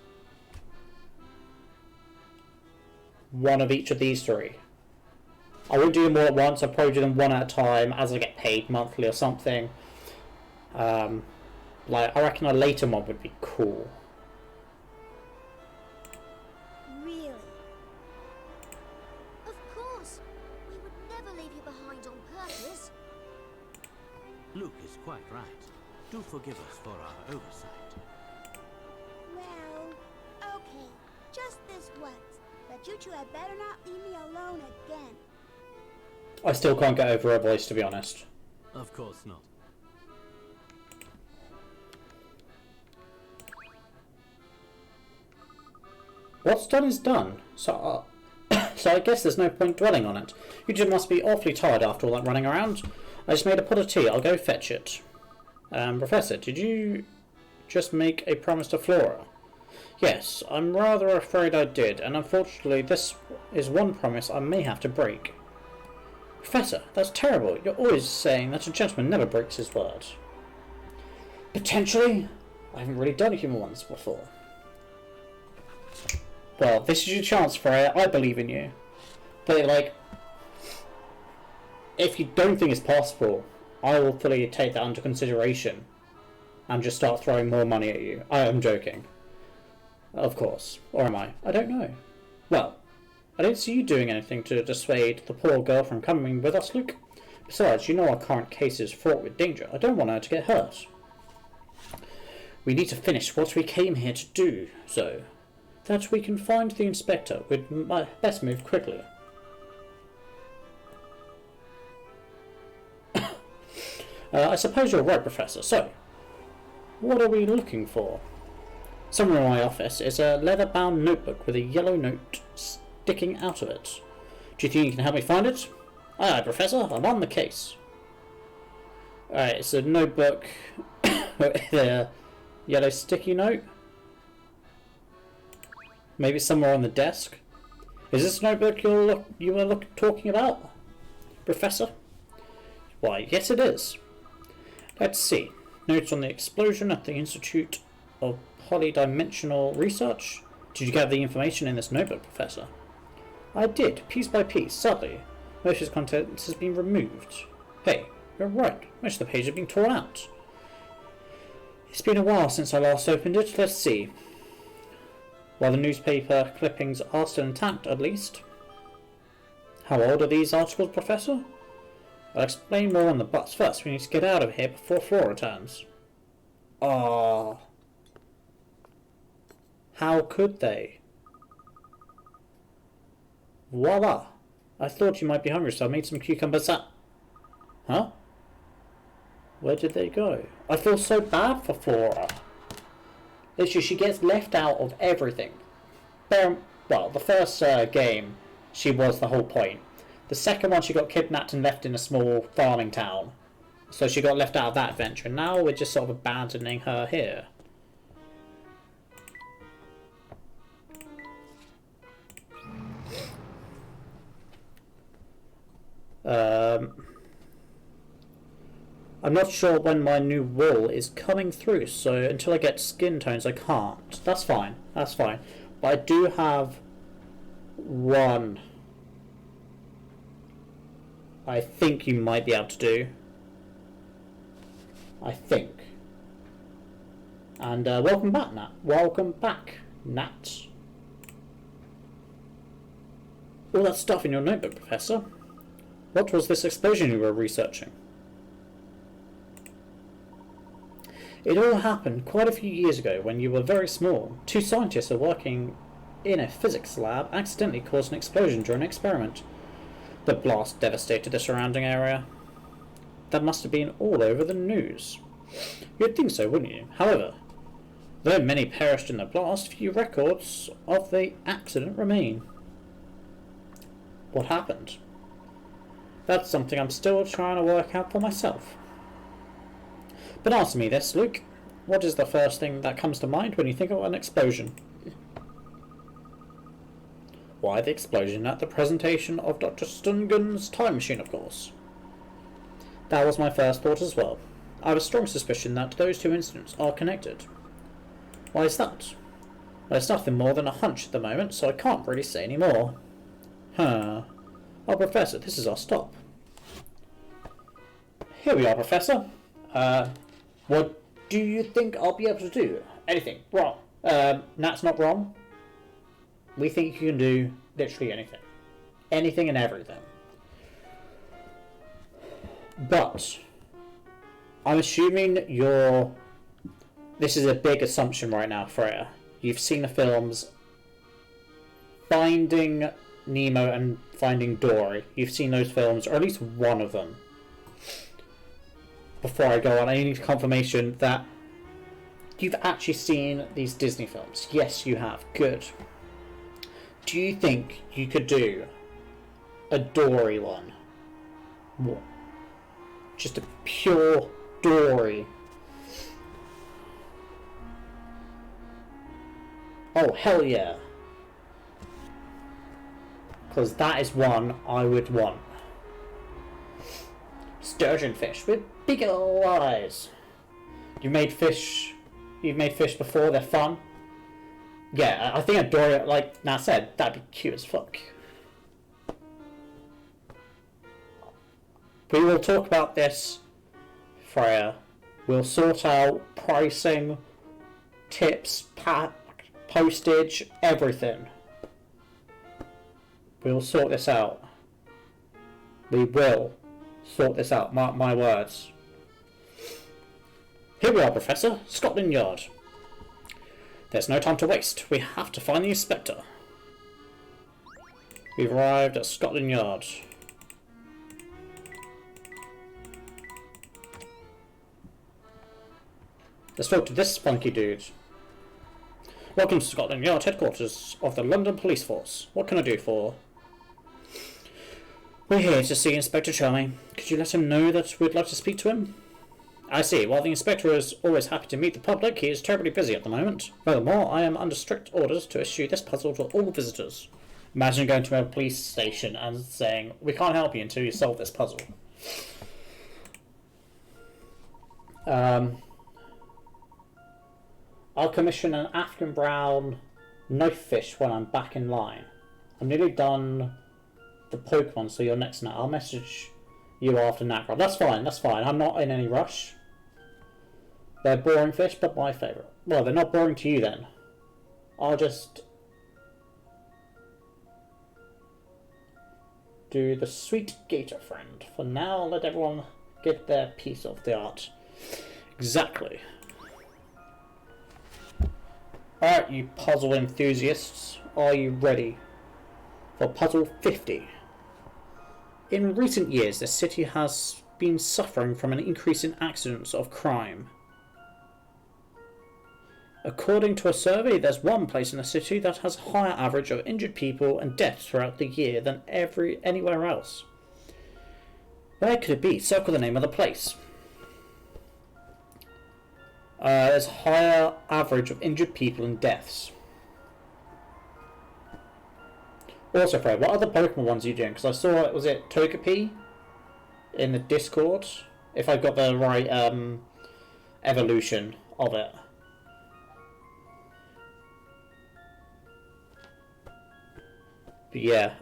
One of each of these 3. I won't do them all at once, I'll probably do them one at a time as I get paid monthly or something. Like, I reckon a later one would be cool. Really? Of course. We would never leave you behind on purpose. Luke is quite right. Do forgive us for our oversight. Well, okay. Just this once. But you two had better not leave me alone again. I still can't get over her voice, to be honest. Of course not. What's done is done, so I guess there's no point dwelling on it. You two must be awfully tired after all that running around. I just made a pot of tea, I'll go fetch it. Professor, did you just make a promise to Flora? Yes, I'm rather afraid I did, and unfortunately this is one promise I may have to break. Professor, that's terrible. You're always saying that a gentleman never breaks his word. Potentially? I haven't really done human ones before. Well, this is your chance, Freya. I believe in you. But, like, if you don't think it's possible, I will fully take that under consideration and just start throwing more money at you. I am joking. Of course. Or am I? I don't know. Well, I don't see you doing anything to dissuade the poor girl from coming with us, Luke. Besides, you know our current case is fraught with danger. I don't want her to get hurt. We need to finish what we came here to do, so that we can find the inspector, we'd best move quickly. I suppose you're right, Professor. So, what are we looking for? Somewhere in my office is a leather-bound notebook with a yellow note sticking out of it. Do you think you can help me find it? Aye, Professor, I'm on the case. Alright, it's a notebook with a yellow sticky note. Maybe somewhere on the desk. Is this notebook you were talking about, Professor? Why, yes it is. Let's see. Notes on the explosion at the Institute of Polydimensional Research. Did you gather the information in this notebook, Professor? I did, piece by piece. Sadly, most of the contents has been removed. Hey, you're right. Most of the pages have been torn out. It's been a while since I last opened it. Let's see. While the newspaper clippings are still intact, at least. How old are these articles, Professor? I'll explain more on the bus. First, we need to get out of here before Flora returns. Ah. How could they? Voila! I thought you might be hungry, so I made some cucumber sap. Huh? Where did they go? I feel so bad for Flora. Literally, she gets left out of everything. Well, the first game, she was the whole point. The second one, she got kidnapped and left in a small farming town. So she got left out of that adventure. Now we're just sort of abandoning her here. I'm not sure when my new wool is coming through, so until I get skin tones I can't. That's fine, that's fine. But I do have one I think you might be able to do. I think. And welcome back, Nat. Welcome back, Nat. All that stuff in your notebook, Professor. What was this explosion you were researching? It all happened quite a few years ago when you were very small. Two scientists were working in a physics lab accidentally caused an explosion during an experiment. The blast devastated the surrounding area. That must have been all over the news. You'd think so, wouldn't you? However, though many perished in the blast, few records of the accident remain. What happened? That's something I'm still trying to work out for myself. But answer me this, Luke. What is the first thing that comes to mind when you think of an explosion? Why, the explosion at the presentation of Dr. Stungen's time machine, of course. That was my first thought as well. I have a strong suspicion that those two incidents are connected. Why is that? Well, it's nothing more than a hunch at the moment, so I can't really say any more. Huh. Oh, Professor, this is our stop. Here we are, Professor. What do you think I'll be able to do? Anything. Wrong. Nat's not wrong. We think you can do literally anything. Anything and everything. But I'm assuming you're... This is a big assumption right now, Freya. You've seen the films Finding Nemo and Finding Dory. You've seen those films, or at least one of them. Before I go on, I need confirmation that you've actually seen these Disney films. Yes, you have. Good. Do you think you could do a Dory one? What? Just a pure Dory. Oh, hell yeah. Because that is one I would want. Sturgeon fish with big old eyes. You've made fish before, they're fun. Yeah, I think a Dory, like Nat said, that'd be cute as fuck. We will talk about this, Freya. We'll sort out pricing, tips, postage, everything. We'll sort this out. We will sort this out, mark my words. Here we are, Professor. Scotland Yard. There's no time to waste. We have to find the inspector. We've arrived at Scotland Yard. Let's talk to this funky dude. Welcome to Scotland Yard, headquarters of the London Police Force. What can I do for? We're here to see Inspector Charming. Could you let him know that we'd like to speak to him? I see. While the Inspector is always happy to meet the public, he is terribly busy at the moment. Furthermore, I am under strict orders to issue this puzzle to all visitors. Imagine going to a police station and saying, we can't help you until you solve this puzzle. I'll commission an African brown knife fish when I'm back in line. I'm nearly done the Pokemon, so you're next now. I'll message you after Nacra. That's fine, that's fine. I'm not in any rush. They're boring fish, but my favourite. Well, they're not boring to you then. I'll just do the sweet gator friend. For now, let everyone get their piece of the art. Exactly. Alright, you puzzle enthusiasts. Are you ready for puzzle 50? In recent years, the city has been suffering from an increase in accidents of crime. According to a survey, there's one place in the city that has a higher average of injured people and deaths throughout the year than anywhere else. Where could it be? Circle the name of the place. There's a higher average of injured people and deaths. Also, Fred, what other Pokemon ones are you doing? Because I saw, was it Togepi in the Discord? If I got the right evolution of it. But yeah,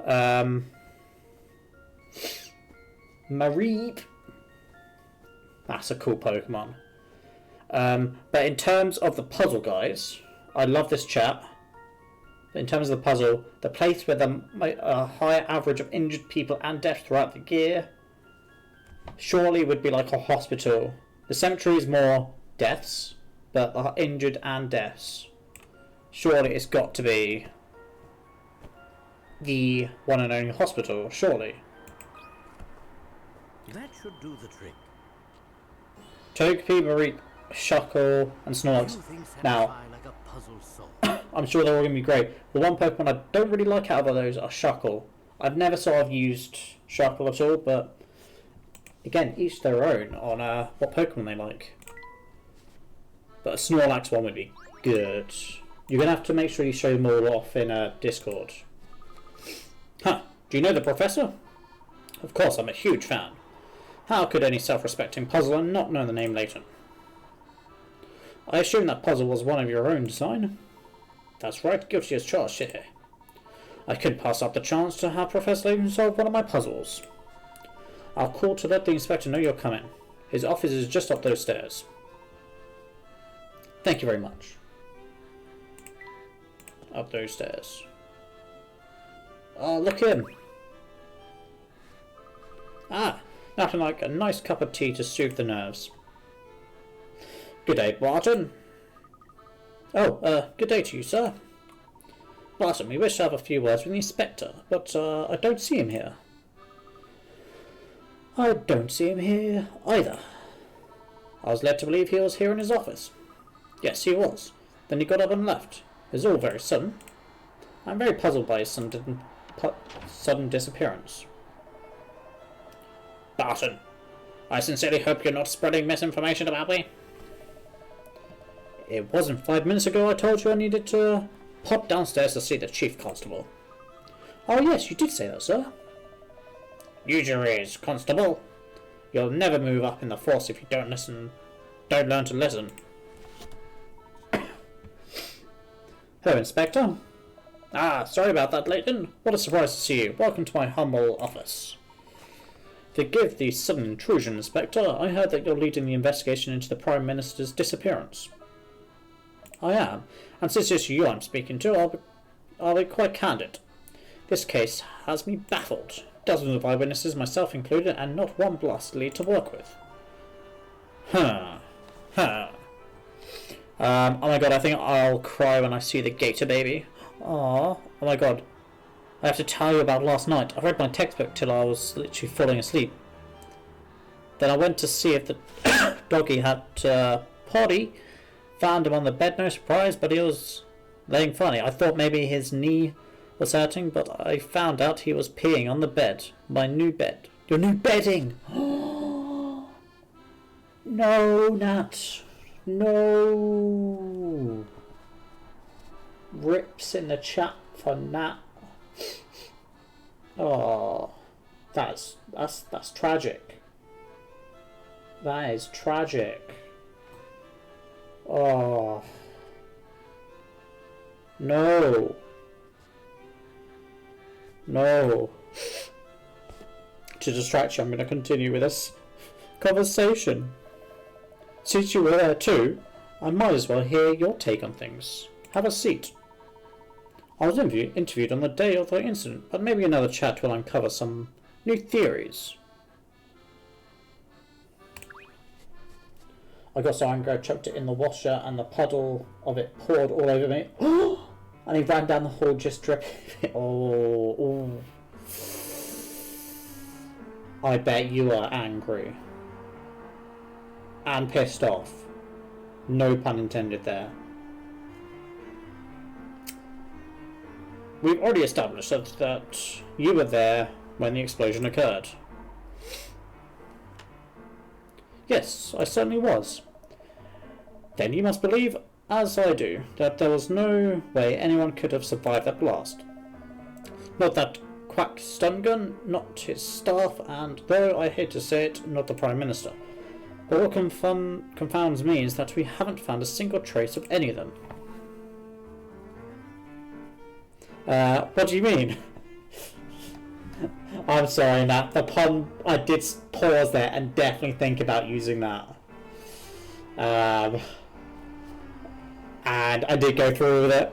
Mareep. That's a cool Pokemon. But in terms of the puzzle, guys, I love this chat. But in terms of the puzzle, the place with a higher average of injured people and deaths throughout the year surely would be like a hospital. The cemetery is more deaths, but the injured and deaths. Surely it's got to be the one and only hospital, surely. That should do the trick. Togepi, Mareep, Shuckle, and Snorlax. Now, like a puzzle solved. I'm sure they're all going to be great. The one Pokemon I don't really like out of those are Shuckle. I've never sort of used Shuckle at all, but again, each their own on what Pokemon they like. But a Snorlax one would be good. You're going to have to make sure you show them all off in Discord. Huh, do you know the Professor? Of course, I'm a huge fan. How could any self-respecting puzzler not know the name Layton? I assume that puzzle was one of your own design? That's right, guilty as charged here. I couldn't pass up the chance to have Professor Layton solve one of my puzzles. I'll call to let the inspector know you're coming. His office is just up those stairs. Thank you very much. Up those stairs. Oh, look at him. Ah, nothing like a nice cup of tea to soothe the nerves. Good day, Barton. Oh, good day to you, sir. Barton, we wish to have a few words with the inspector, but I don't see him here. I don't see him here either. I was led to believe he was here in his office. Yes, he was. Then he got up and left. It was all very sudden. I'm very puzzled by his sudden disappearance. Barton, I sincerely hope you're not spreading misinformation about me. It wasn't 5 minutes ago I told you I needed to pop downstairs to see the Chief Constable. Oh yes, you did say that, sir. Use your ears, Constable. You'll never move up in the force if you don't learn to listen. Hello, Inspector. Ah, sorry about that, Layton. What a surprise to see you. Welcome to my humble office. Forgive the sudden intrusion, Inspector. I heard that you're leading the investigation into the Prime Minister's disappearance. I am, and since it's you I'm speaking to, I'll be quite candid. This case has me baffled. Dozens of eyewitnesses, myself included, and not one blast lead to work with. Oh my god, I think I'll cry when I see the gator baby. Oh my god. I have to tell you about last night. I read my textbook till I was literally falling asleep. Then I went to see if the doggy had potty. Found him on the bed, no surprise, but he was laying funny. I thought maybe his knee was hurting, but I found out he was peeing on the bed. My new bed. Your new bedding! No, Nat. No. Rips in the chat for Nat. Oh, that's tragic. That is tragic. Oh. No. No. To distract you, I'm going to continue with this conversation. Since you were there too, I might as well hear your take on things. Have a seat. I was interviewed on the day of the incident, but maybe another chat will uncover some new theories. I got so angry I chucked it in the washer and the puddle of it poured all over me. And he ran down the hall just dripping. Oh. I bet you are angry. And pissed off. No pun intended there. We've already established that you were there when the explosion occurred. Yes, I certainly was. Then you must believe, as I do, that there was no way anyone could have survived that blast. Not that quack stun gun, not his staff, and, though I hate to say it, not the Prime Minister. But what confounds me is that we haven't found a single trace of any of them. What do you mean? I'm sorry, Nat. The pun, I did pause there and definitely think about using that. And I did go through with it.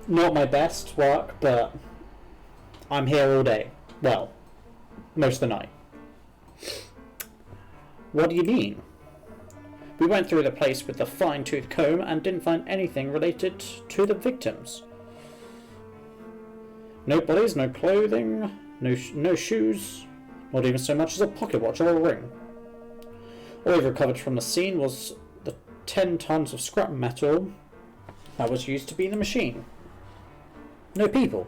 Not my best work, but I'm here all day. Well, most of the night. What do you mean? We went through the place with the fine-tooth comb and didn't find anything related to the victims. No bodies, no clothing, no shoes, not even so much as a pocket watch or a ring. All we recovered from the scene was the 10 tons of scrap metal that was used to be in the machine. No people.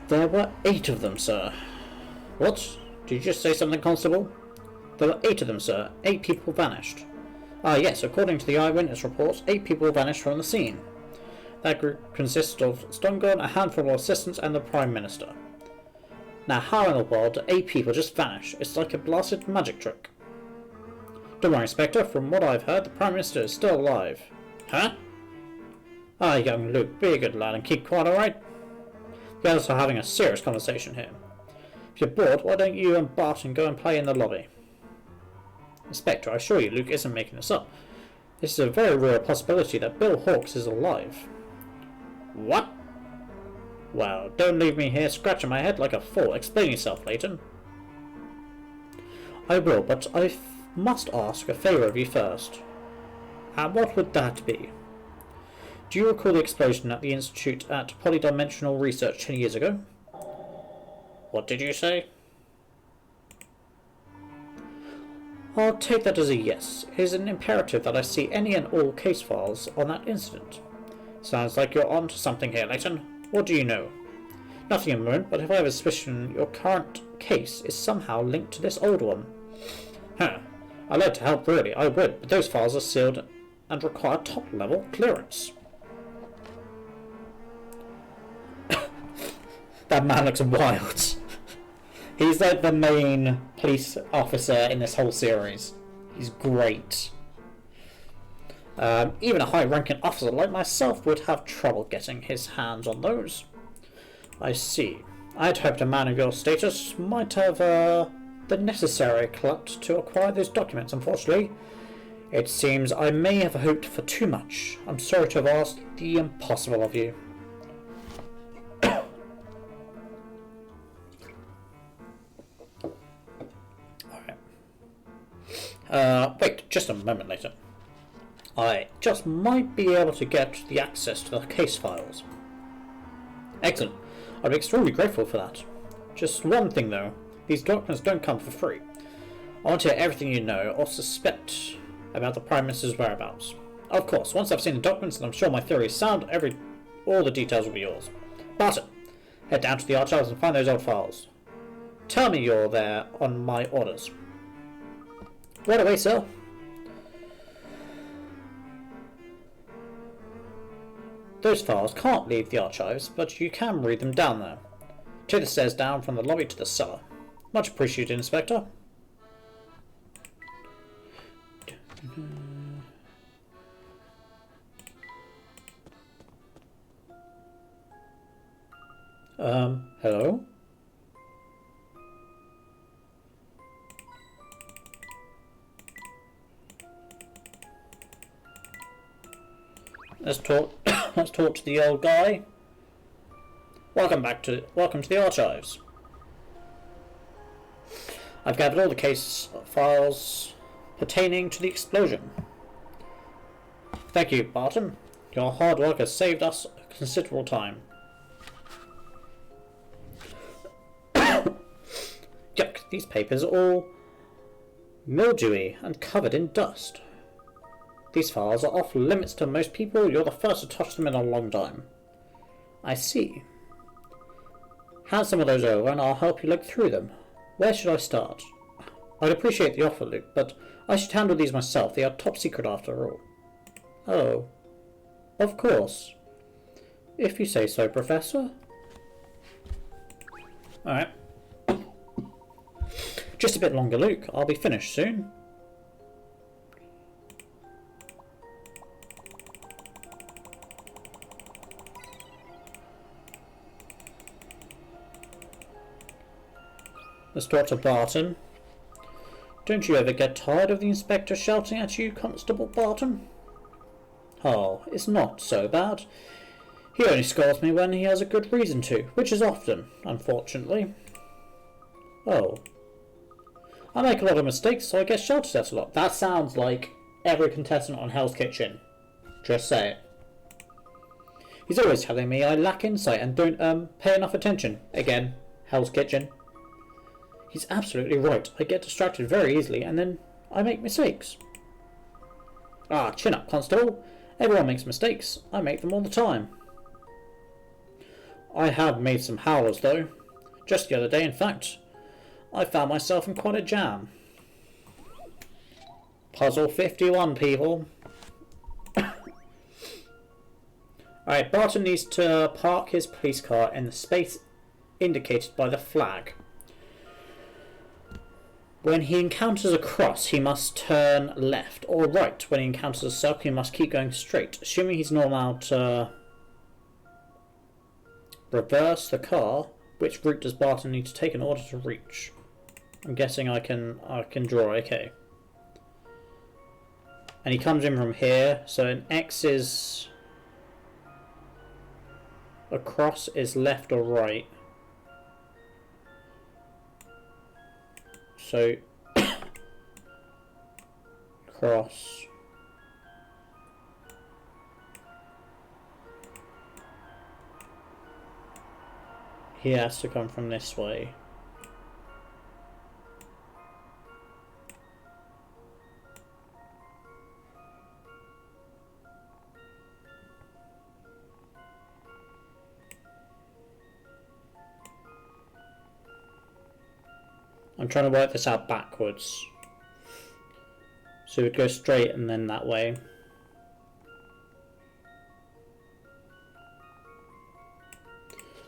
There were 8 of them, sir. What? Did you just say something, Constable? There were 8 of them, sir. 8 people vanished. Ah, yes, according to the eyewitness reports, 8 people vanished from the scene. That group consists of Stungun, a handful of assistants, and the Prime Minister. Now, how in the world do 8 people just vanish? It's like a blasted magic trick. Don't worry, Inspector. From what I've heard, the Prime Minister is still alive. Huh? Ah, young Luke, be a good lad and keep quiet, alright? You guys are having a serious conversation here. If you're bored, why don't you and Barton go and play in the lobby? Inspector, I assure you Luke isn't making this up. This is a very real possibility that Bill Hawkes is alive. What? Well, don't leave me here scratching my head like a fool. Explain yourself, Layton. I will, but I must ask a favour of you first. And what would that be? Do you recall the explosion at the Institute at Polydimensional Research 10 years ago? What did you say? I'll take that as a yes. It is an imperative that I see any and all case files on that incident. Sounds like you're on to something here, Layton. What do you know? Nothing at the moment, but if I have a suspicion your current case is somehow linked to this old one. Huh. I'd like to help, really. I would, but those files are sealed and require top-level clearance. That man looks wild. He's like the main police officer in this whole series. He's great. Even a high-ranking officer like myself would have trouble getting his hands on those. I see. I'd hoped a man of your status might have the necessary clout to acquire those documents. Unfortunately, it seems I may have hoped for too much. I'm sorry to have asked the impossible of you. Wait, just a moment later. I just might be able to get the access to the case files. Excellent. I'd be extremely grateful for that. Just one thing though. These documents don't come for free. I want to hear everything you know or suspect about the Prime Minister's whereabouts. Of course, once I've seen the documents and I'm sure my theory is sound, all the details will be yours. Barton, head down to the archives and find those old files. Tell me you're there on my orders. Right away, sir. Those files can't leave the archives, but you can read them down there. Take the stairs down from the lobby to the cellar. Much appreciated, Inspector. Hello? Let's talk. Let's talk to the old guy. Welcome to the archives. I've gathered all the case files pertaining to the explosion. Thank you, Barton. Your hard work has saved us considerable time. Yuck! These papers are all mildewy and covered in dust. These files are off limits to most people. You're the first to touch them in a long time. I see. Hand some of those over and I'll help you look through them. Where should I start? I'd appreciate the offer, Luke, but I should handle these myself. They are top secret after all. Oh. Of course. If you say so, Professor. Alright. Just a bit longer, Luke. I'll be finished soon. Let's talk to Barton. Don't you ever get tired of the inspector shouting at you, Constable Barton? Oh, it's not so bad. He only scolds me when he has a good reason to, which is often, unfortunately. Oh. I make a lot of mistakes, so I get shouted at a lot. That sounds like every contestant on Hell's Kitchen. Just say it. He's always telling me I lack insight and don't pay enough attention. Again, Hell's Kitchen. He's absolutely right. I get distracted very easily and then I make mistakes. Ah, chin up, Constable. Everyone makes mistakes. I make them all the time. I have made some howlers, though. Just the other day, in fact. I found myself in quite a jam. Puzzle 51, people. Alright, Barton needs to park his police car in the space indicated by the flag. When he encounters a cross, he must turn left or right. When he encounters a circle, he must keep going straight. Assuming he's not allowed to reverse the car, which route does Barton need to take in order to reach? I'm guessing I can draw, okay. And he comes in from here, so an X is... a cross is left or right. So, cross. He has to come from this way. I'm trying to work this out backwards. So we'd go straight and then that way.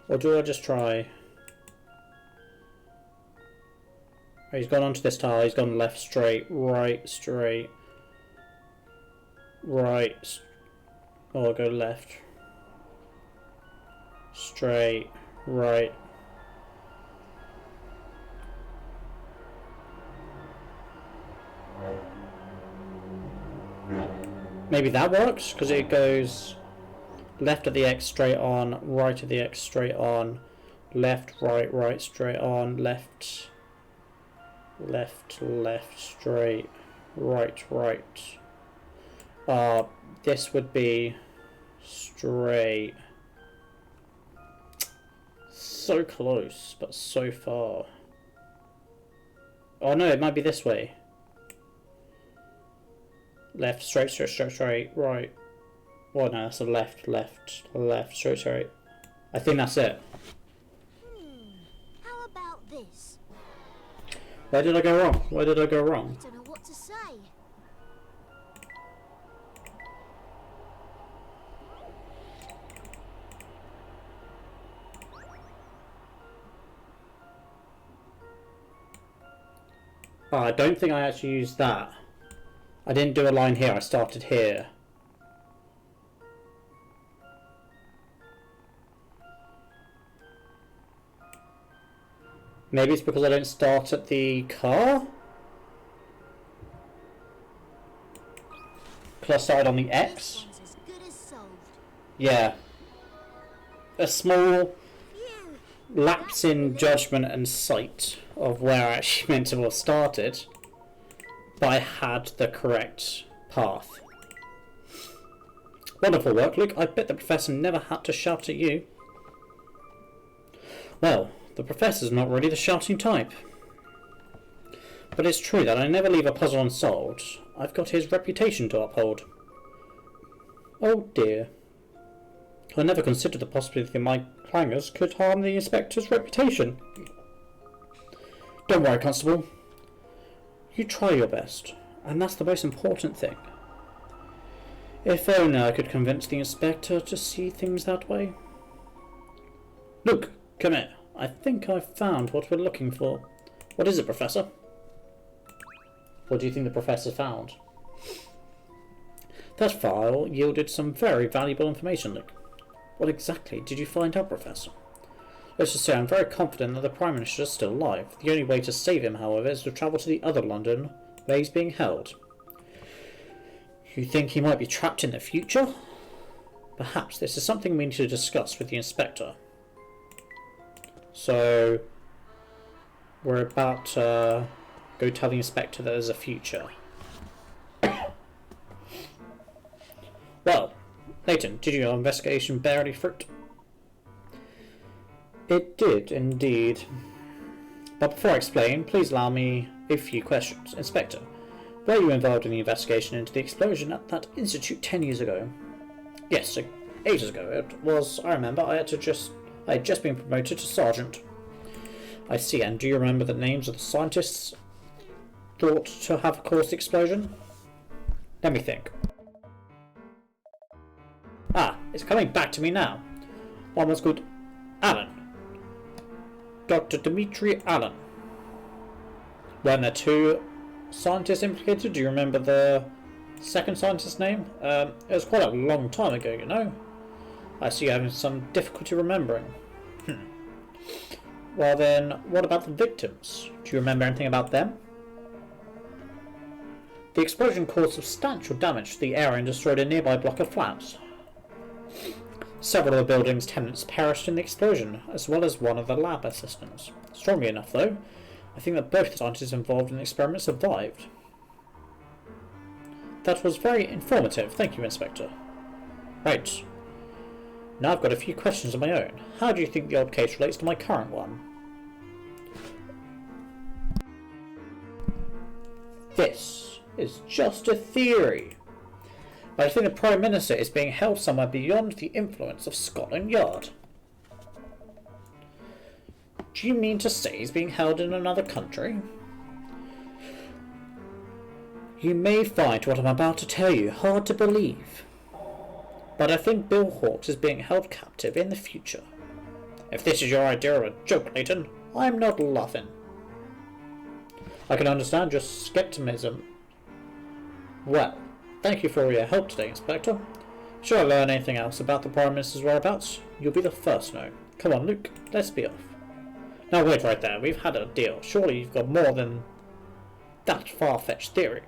Or do I just try? Oh, he's gone onto this tile, he's gone left straight, right straight, right, or I'll go left, straight, right. Maybe that works, because it goes left of the X straight on, right of the X straight on, left, right, right straight on, left, left, left, straight, right, right. This would be straight. So close, but so far. Oh no, it might be this way. Left, straight, straight, straight, straight, right. Well, no, that's a left, left, left, straight, straight. I think that's it. How about this? Where did I go wrong? Where did I go wrong? I don't know what to say. Oh, I don't think I actually used that. I didn't do a line here, I started here. Maybe it's because I don't start at the car? Because I started on the X? This one's as good as solved. Yeah. A small Phew. lapse in judgment and sight of where I actually meant to have started. But I had the correct path. Wonderful work, Luke. I bet the professor never had to shout at you. Well, the professor's not really the shouting type. But it's true that I never leave a puzzle unsolved. I've got his reputation to uphold. Oh dear. I never considered the possibility that my clangers could harm the inspector's reputation. Don't worry, Constable. You try your best, and that's the most important thing. If only I could convince the inspector to see things that way. Look, come here. I think I've found what we're looking for. What is it, Professor? What do you think the Professor found? That file yielded some very valuable information, Luke. What exactly did you find out, Professor? Let's just say I'm very confident that the Prime Minister is still alive. The only way to save him, however, is to travel to the other London, where he's being held. You think he might be trapped in the future? Perhaps this is something we need to discuss with the Inspector. So, we're about to go tell the Inspector that there's a future. Well, Layton, did your investigation bear any fruit? It did, indeed. But before I explain, please allow me a few questions. Inspector, were you involved in the investigation into the explosion at that institute 10 years ago? Yes, ages ago. It was, I remember, I had just been promoted to sergeant. I see, and do you remember the names of the scientists thought to have caused the explosion? Let me think. Ah, it's coming back to me now. One was called Allen. Dr. Dimitri Allen. Weren't there two scientists implicated? Do you remember the second scientist's name? It was quite a long time ago, you know. I see you're having some difficulty remembering. Well then, what about the victims? Do you remember anything about them? The explosion caused substantial damage to the area and destroyed a nearby block of flats. Several of the building's tenants perished in the explosion, as well as one of the lab assistants. Strongly enough, though, I think that both the scientists involved in the experiment survived. That was very informative. Thank you, Inspector. Right. Now I've got a few questions of my own. How do you think the old case relates to my current one? This is just a theory. But I think the Prime Minister is being held somewhere beyond the influence of Scotland Yard. Do you mean to say he's being held in another country? You may find what I'm about to tell you hard to believe. But I think Bill Hawks is being held captive in the future. If this is your idea of a joke, Layton, I'm not laughing. I can understand your skepticism. Well, thank you for all your help today, Inspector. Should I learn anything else about the Prime Minister's whereabouts, you'll be the first to know. Come on, Luke, let's be off. Now wait right there, we've had a deal. Surely you've got more than that far-fetched theory.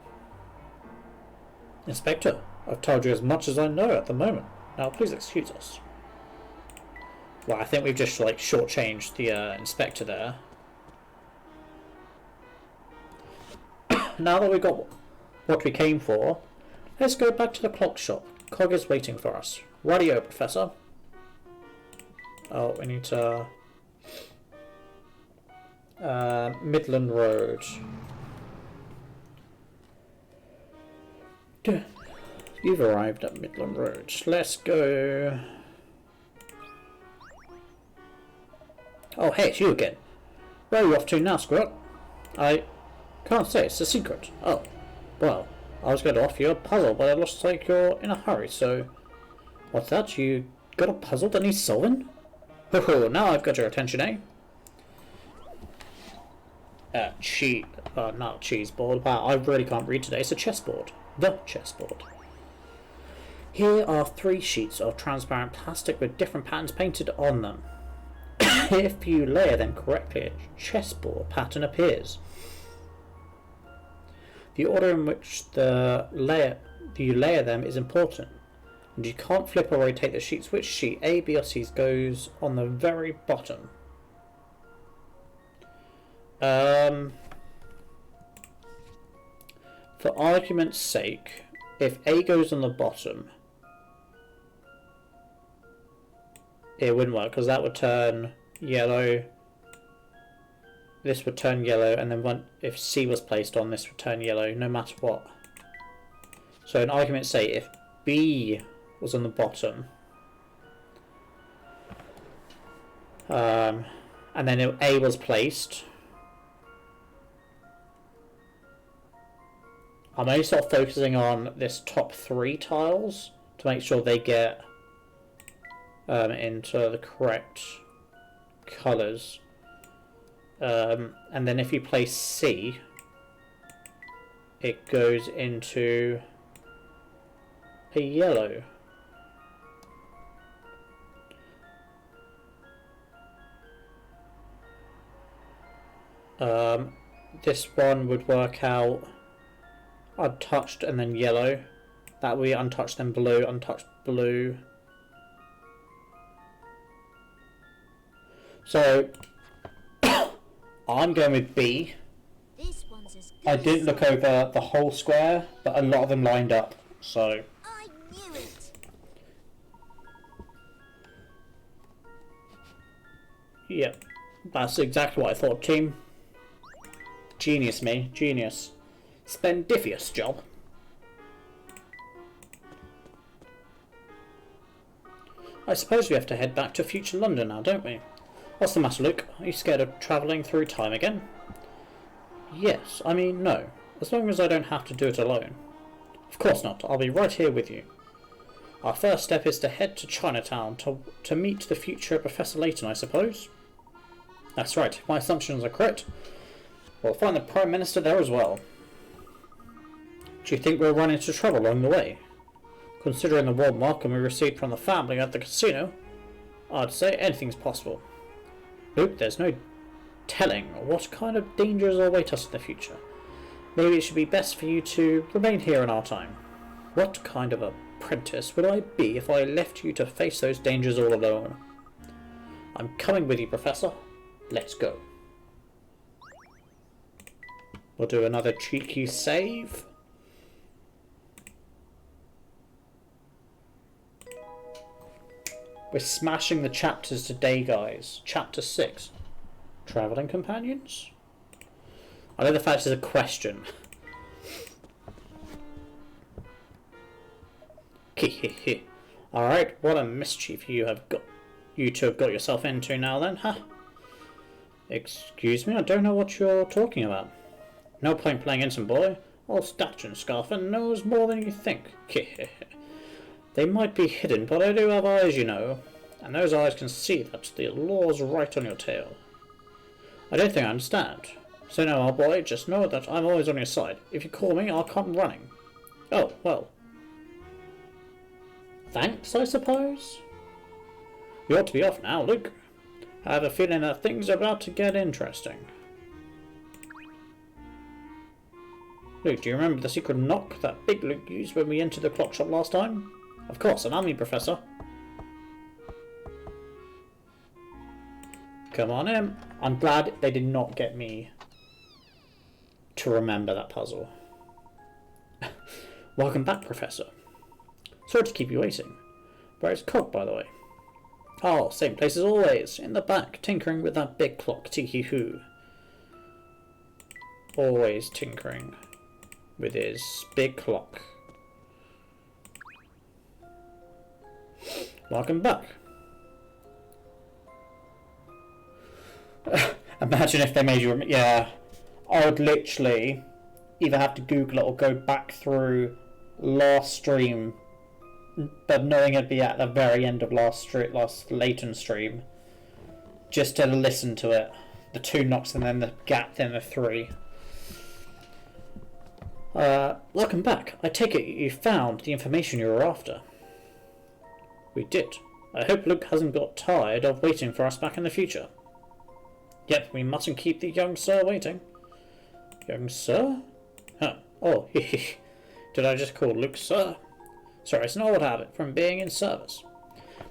Inspector, I've told you as much as I know at the moment. Now please excuse us. Well, I think we've just shortchanged the Inspector there. Now that we've got what we came for, let's go back to the clock shop. Cog is waiting for us. Radio, Professor. Oh, we need to... Midland Road. You've arrived at Midland Road. Let's go... Oh, hey, it's you again. Where are you off to now, Squirt? I can't say, it's a secret. Oh, well, I was going to offer you a puzzle, but it looks like you're in a hurry, so... What's that? You got a puzzle that needs solving? Ho, now I've got your attention, eh? Not cheeseboard. Wow, I really can't read today. It's a chessboard. The chessboard. Here are 3 sheets of transparent plastic with different patterns painted on them. If you layer them correctly, a chessboard pattern appears. The order in which you layer them is important, and you can't flip or rotate the sheets. Which sheet, A, B, or C, goes on the very bottom? For argument's sake, if A goes on the bottom, it wouldn't work because that would turn yellow. This would turn yellow, and then if C was placed on, this would turn yellow, no matter what. So, an argument say if B was on the bottom, and then A was placed, I'm only sort of focusing on this top 3 tiles to make sure they get into the correct colours. And then if you place C, it goes into a yellow. This one would work out untouched and then yellow. That would be untouched then blue, untouched blue. So I'm going with B. This one's as good I didn't look over the whole square, but a lot of them lined up, so I knew it. yeah, that's exactly what I thought, team. Genius, me. Genius. Splendiferous job. I suppose we have to head back to future London now, don't we? What's the matter, Luke? Are you scared of travelling through time again? Yes, I mean, no. As long as I don't have to do it alone. Of course not. I'll be right here with you. Our first step is to head to Chinatown to meet the future Professor Layton, I suppose. That's right. My assumptions are correct. We'll find the Prime Minister there as well. Do you think we'll run into trouble along the way? Considering the warm welcome we received from the family at the casino, I'd say anything's possible. Luke, there's no telling what kind of dangers await us in the future. Maybe it should be best for you to remain here in our time. What kind of apprentice would I be if I left you to face those dangers all alone? I'm coming with you, Professor. Let's go. We'll do another cheeky save. We're smashing the chapters today, guys. Chapter 6. Travelling companions? I know the fact is a question. Alright, what a mischief you two have got yourself into now then, huh? Excuse me, I don't know what you're talking about. No point playing innocent boy. All stature and scarf and knows more than you think. They might be hidden, but I do have eyes, you know. And those eyes can see that the law's right on your tail. I don't think I understand. So now, old boy, just know that I'm always on your side. If you call me, I'll come running. Oh, well. Thanks, I suppose? You ought to be off now, Luke. I have a feeling that things are about to get interesting. Luke, do you remember the secret knock that Big Luke used when we entered the clock shop last time? Of course, allow me, Professor. Come on in. I'm glad they did not get me to remember that puzzle. Welcome back, Professor. Sorry to keep you waiting. Where's Cog, by the way? Oh, same place as always. In the back, tinkering with that big clock. Tee-hee-hoo. Always tinkering with his big clock. Welcome back. Imagine if they made you... Yeah. I would literally either have to Google it or go back through last stream, but knowing it'd be at the very end of last Layton stream, just to listen to it. The 2 knocks and then the gap, then the 3. Welcome back. I take it you found the information you were after. We did. I hope Luke hasn't got tired of waiting for us back in the future. Yep, we mustn't keep the young sir waiting. Young sir? Huh. Oh, did I just call Luke sir? Sorry, it's an old habit from being in service.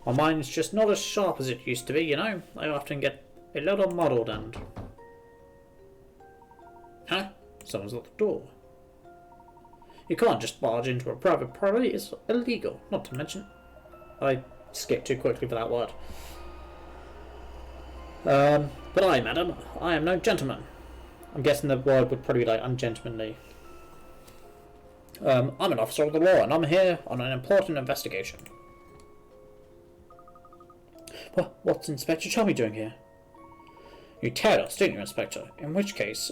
My mind's just not as sharp as it used to be, you know. I often get a little muddled and... Huh? Someone's at the door. You can't just barge into a private property. It's illegal, not to mention... I skipped too quickly for that word. But I, madam, I am no gentleman. I'm guessing the word would probably be like ungentlemanly. I'm an officer of the law, and I'm here on an important investigation. What's Inspector Chummy doing here? You tailed us, didn't you, Inspector? In which case,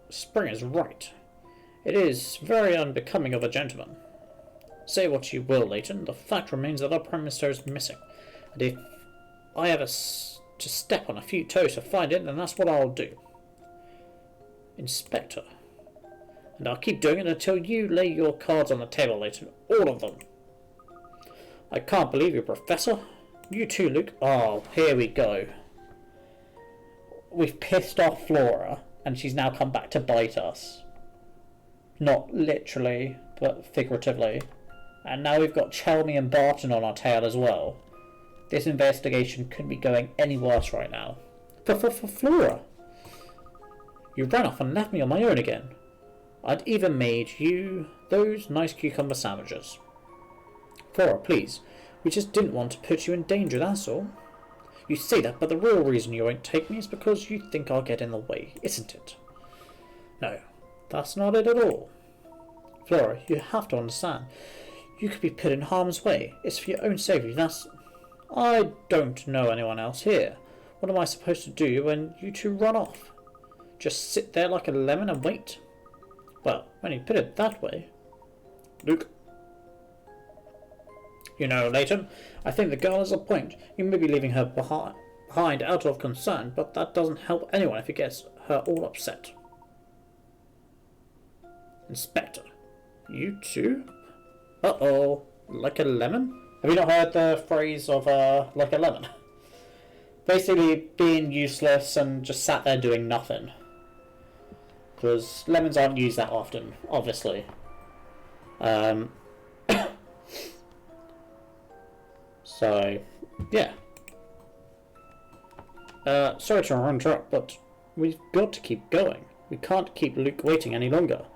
Spring is right. It is very unbecoming of a gentleman. Say what you will, Layton, the fact remains that our Prime Minister is missing. And if I ever to step on a few toes to find it, then that's what I'll do. Inspector. And I'll keep doing it until you lay your cards on the table, Layton. All of them. I can't believe you, Professor. You too, Luke. Oh, here we go. We've pissed off Flora, and she's now come back to bite us. Not literally, but figuratively. And now we've got Chelmy and Barton on our tail as well. This investigation couldn't be going any worse right now. For Flora. You ran off and left me on my own again. I'd even made you those nice cucumber sandwiches. Flora, please. We just didn't want to put you in danger, that's all. You say that, but the real reason you won't take me is because you think I'll get in the way, isn't it? No, that's not it at all. Flora, you have to understand. You could be put in harm's way. It's for your own safety, that's... I don't know anyone else here. What am I supposed to do when you two run off? Just sit there like a lemon and wait? Well, when you put it that way... Luke. You know, Layton, I think the girl has a point. You may be leaving her behind out of concern, but that doesn't help anyone if it gets her all upset. Inspector. You too? Uh-oh. Like a lemon? Have you not heard the phrase of, like a lemon? Basically, being useless and just sat there doing nothing. Because lemons aren't used that often, obviously. So, yeah. Sorry to interrupt, but we've got to keep going. We can't keep Luke waiting any longer.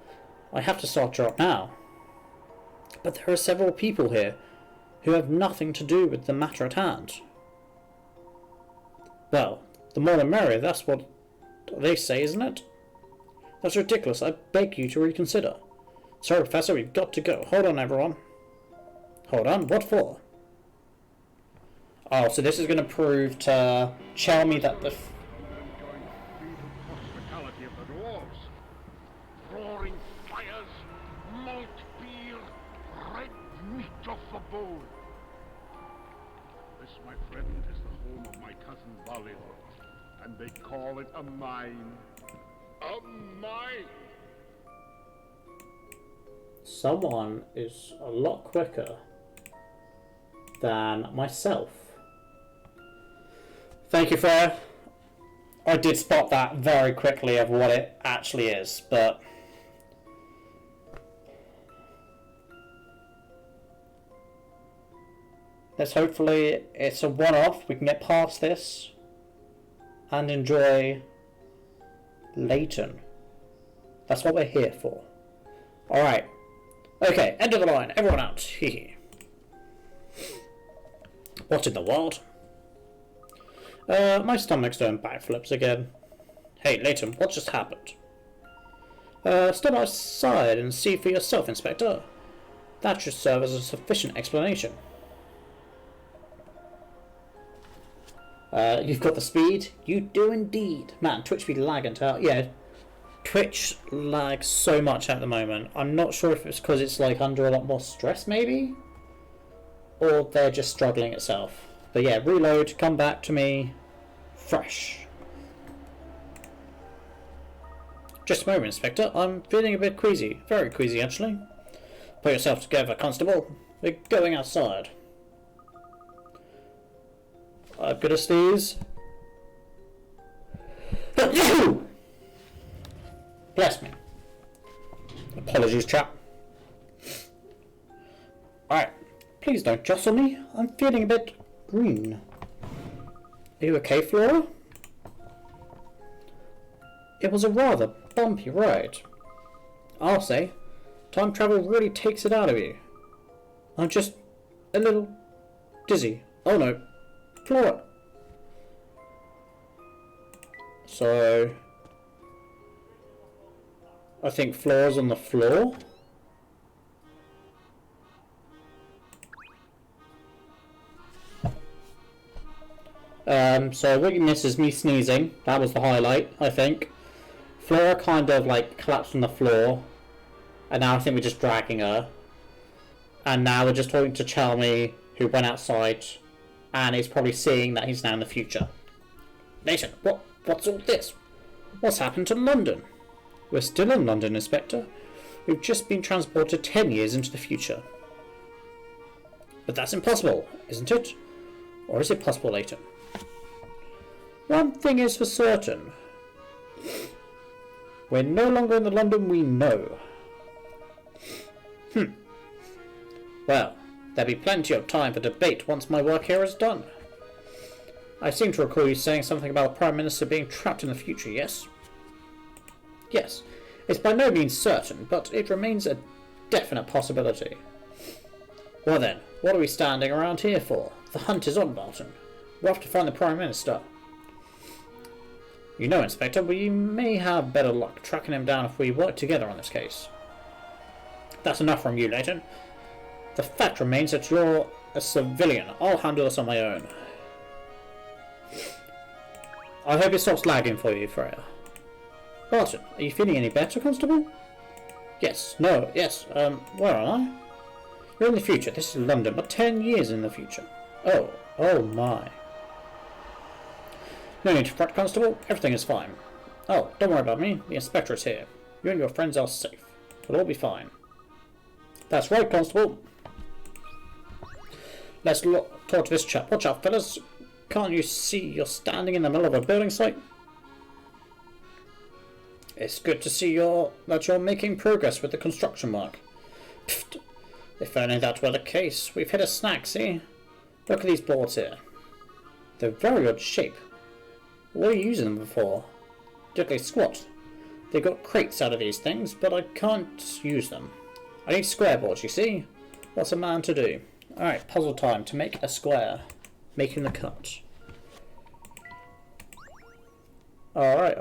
I have to start her up now. But there are several people here who have nothing to do with the matter at hand. Well, the more the merrier, that's what they say, isn't it? That's ridiculous. I beg you to reconsider. Sorry, Professor, we've got to go. Hold on, everyone. Hold on? What for? Oh, so this is going to prove to Chelmy that the... hospitality of the dwarves. Roaring fires, malt beer, red meat off the bone. This, my friend, is the home of my cousin Balin, and they call it a mine. A mine! Someone is a lot quicker than myself. Thank you, Freya. I did spot that very quickly of what it actually is, but... let's hopefully it's a one-off. We can get past this and enjoy Layton. That's what we're here for. Alright. Okay, end of the line. Everyone out. Hee. What in the world? My stomach's doing backflips again. Hey, Layton, what just happened? Step outside and see for yourself, Inspector. That should serve as a sufficient explanation. You've got the speed? You do indeed. Man, Twitch be lagging to hell. Yeah, Twitch lags so much at the moment. I'm not sure if it's because it's like under a lot more stress, maybe? Or they're just struggling itself. But yeah, reload, come back to me. Fresh. Just a moment, Inspector. I'm feeling a bit queasy. Very queasy, actually. Put yourself together, Constable. We're going outside. I've got a sneeze. Bless me. Apologies, chap. Alright. Please don't jostle me. I'm feeling a bit green. Are you okay, Flora? It was a rather bumpy ride. I'll say. Time travel really takes it out of you. I'm just a little dizzy. Oh no. Flora. So... I think Flora's on the floor. So what you missed is me sneezing. That was the highlight, I think. Flora kind of like collapsed on the floor. And now I think we're just dragging her. And now we're just talking to Chalmy, who went outside, and is probably seeing that he's now in the future. Layton, what's all this? What's happened to London? We're still in London, Inspector. We've just been transported 10 years into the future. But that's impossible, isn't it? Or is it possible, Layton? One thing is for certain. We're no longer in the London we know. Well, there'll be plenty of time for debate once my work here is done. I seem to recall you saying something about the Prime Minister being trapped in the future, yes? Yes. It's by no means certain, but it remains a definite possibility. Well then, what are we standing around here for? The hunt is on, Barton. We'll have to find the Prime Minister. You know, Inspector, we may have better luck tracking him down if we work together on this case. That's enough from you, Layton. The fact remains that you're a civilian. I'll handle this on my own. I hope it stops lagging for you, Freya. Barton, are you feeling any better, Constable? Yes, no, yes, where am I? You're in the future. This is London, but 10 years in the future. Oh my. No need to fret, Constable. Everything is fine. Oh, don't worry about me. The Inspector is here. You and your friends are safe. We'll all be fine. That's right, Constable. Let's talk to this chap. Watch out, fellas. Can't you see you're standing in the middle of a building site? It's good to see that you're making progress with the construction work. Pfft. If only that were the case. We've hit a snag, see? Look at these boards here. They're very odd shape. What are you using them for? Diddly squat. They got crates out of these things, but I can't use them. I need square boards, you see? What's a man to do? Alright, puzzle time to make a square. Making the cut. Alright.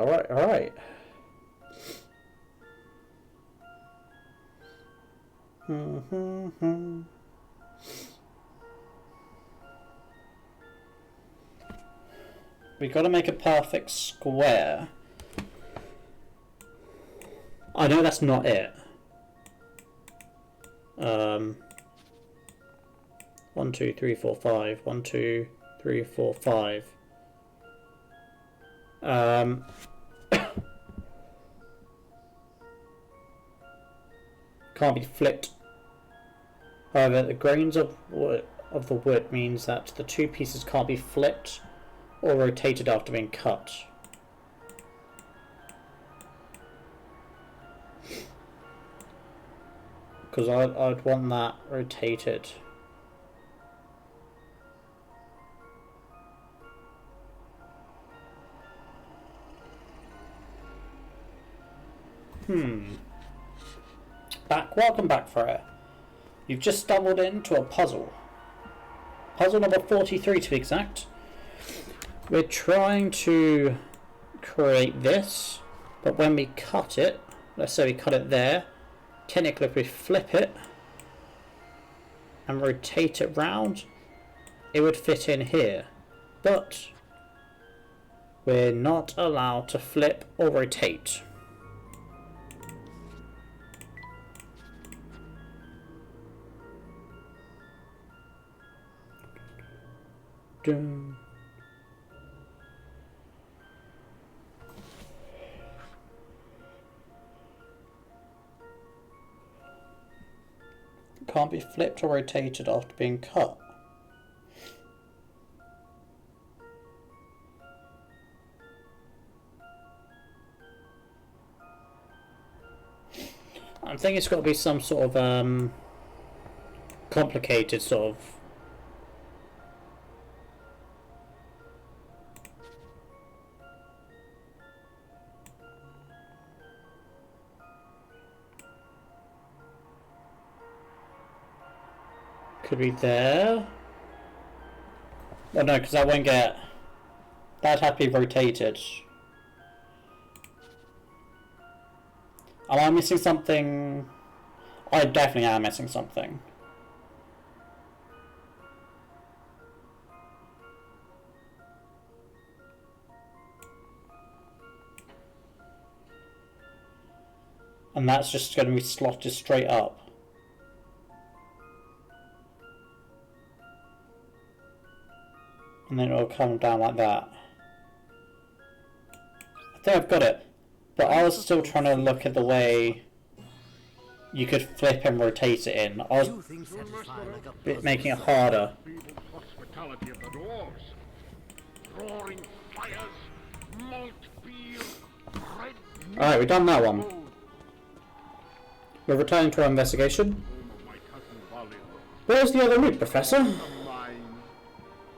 We gotta make a perfect square. I know that's not it. 1, 2, 3, 4, 5. 1, 2, 3, 4, 5. Can't be flipped. However, the grains of the wood means that the two pieces can't be flipped or rotated after being cut. Because I'd want that rotated. Welcome back, Freya. You've just stumbled into a puzzle. Puzzle number 43 to be exact. We're trying to create this, but when we cut it, let's say we cut it there, technically if we flip it and rotate it round, it would fit in here. But we're not allowed to flip or rotate. Dun. Can't be flipped or rotated after being cut. I think it's got to be some sort of complicated sort of could be there. Well, no, because that won't get. That'd have to be rotated. Am I missing something? I definitely am missing something. And that's just going to be slotted straight up. And then it'll come down like that. I think I've got it. But I was still trying to look at the way you could flip and rotate it in. I was Few things satisfy like a puzzle making it solved. harder. Feeble hospitality of the dwarves. Roaring fires, malt beer, red meat. Alright, we've done that one. food. We're returning to our investigation. Home of my cousin Valio. Where's the other route, Professor? A mine.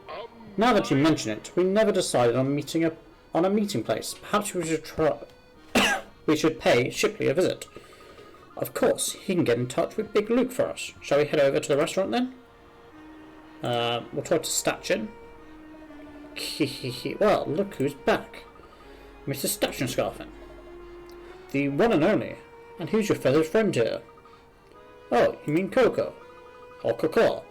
A Now that you mine. mention it, we never decided on a meeting place. Perhaps we should try. We should pay Shipley a visit. Of course, he can get in touch with Big Luke for us. Shall we head over to the restaurant then? We'll talk to Stachin. Well, look who's back. Mr. Stachenscarfen. The one and only. And who's your feathered friend here? Oh, you mean Coco. Or Coco.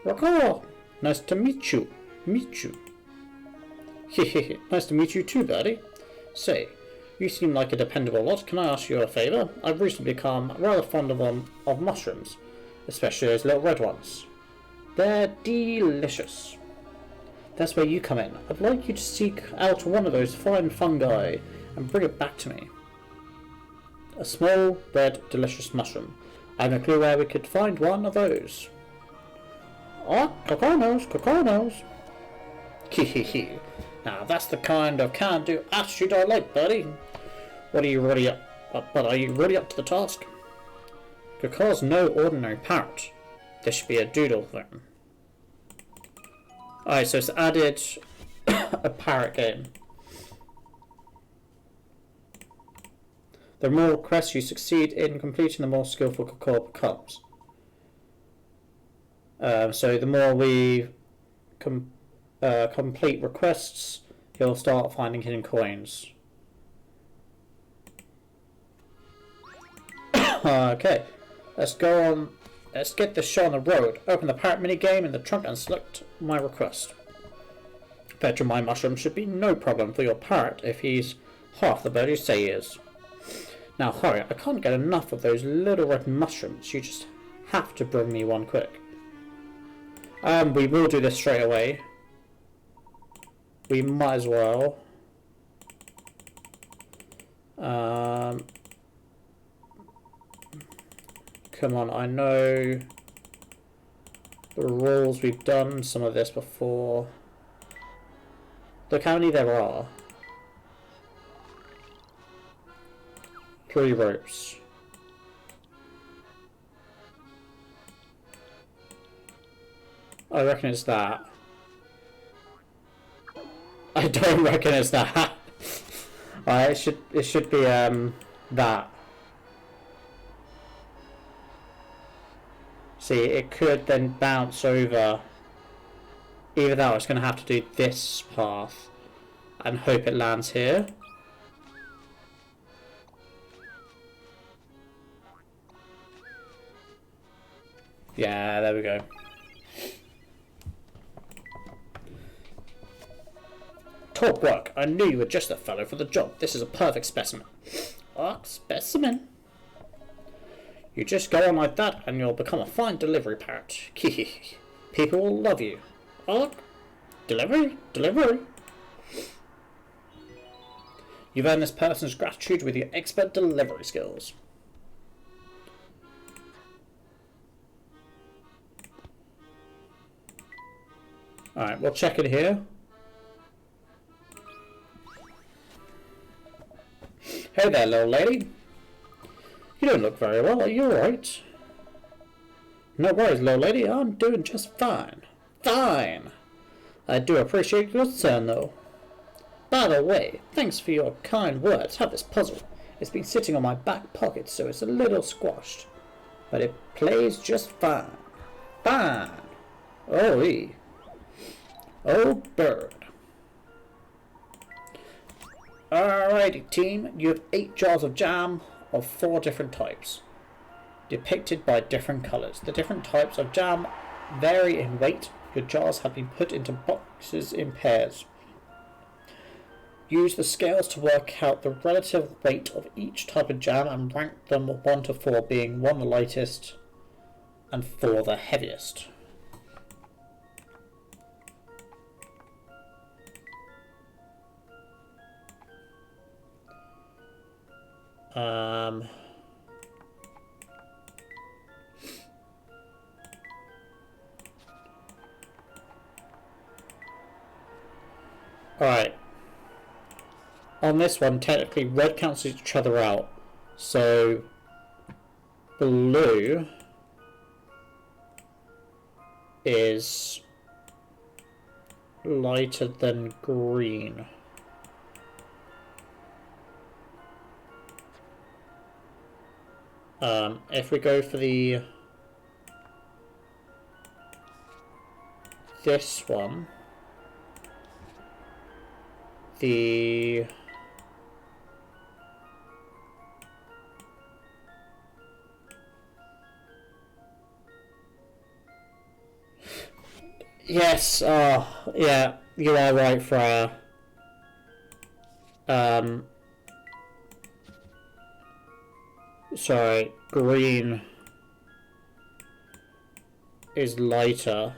Coco. Nice to meet you. Nice to meet you too, Birdie. Say, you seem like a dependable lot. Can I ask you a favour? I've recently become rather fond of mushrooms, especially those little red ones. They're delicious. That's where you come in. I'd like you to seek out one of those fine fungi and bring it back to me. A small, red, delicious mushroom. I have no clue where we could find one of those. Ah, Coco knows. Hee. Now that's the kind of can-do attitude I like, buddy. Are you ready up to the task? Coco's no ordinary parrot. This should be a doodle thing. Alright, so it's added a parrot game. The more requests you succeed in completing, the more skillful Coco becomes. So the more we complete requests, he'll start finding hidden coins. Okay, let's go on. Let's get this show on the road. Open the parrot mini game in the trunk and select my request. Fetching my mushroom should be no problem for your parrot if he's half the bird you say he is. Now hurry, I can't get enough of those little red mushrooms. You just have to bring me one quick. We will do this straight away. We might as well. Come on, I know the rules. We've done some of this before. Look how many there are. 3 ropes. I reckon it's that. I don't reckon it's that. Alright, it should be that. See, it could then bounce over. Either that or it's going to have to do this path and hope it lands here. Yeah, there we go. Top work. I knew you were just the fellow for the job. This is a perfect specimen. Ah, specimen? You just go on like that and you'll become a fine delivery parrot. People will love you. Ah, delivery? You've earned this person's gratitude with your expert delivery skills. Alright, we'll check it here. Hey there, little lady. You don't look very well. Are you alright? No worries, little lady. I'm doing just fine. Fine! I do appreciate your concern, though. By the way, thanks for your kind words. Have this puzzle. It's been sitting on my back pocket, so it's a little squashed. But it plays just fine. Fine! Oh-ee. Oh, bird. Alrighty, team. You have 8 jars of jam of 4 different types, depicted by different colours. The different types of jam vary in weight. Your jars have been put into boxes in pairs. Use the scales to work out the relative weight of each type of jam and rank them 1 to 4, being 1 the lightest and 4 the heaviest. Alright. On this one, technically, red cancels each other out. So, blue is lighter than green. If we go for this one, yes, yeah, you are right, Freya. Sorry, green is lighter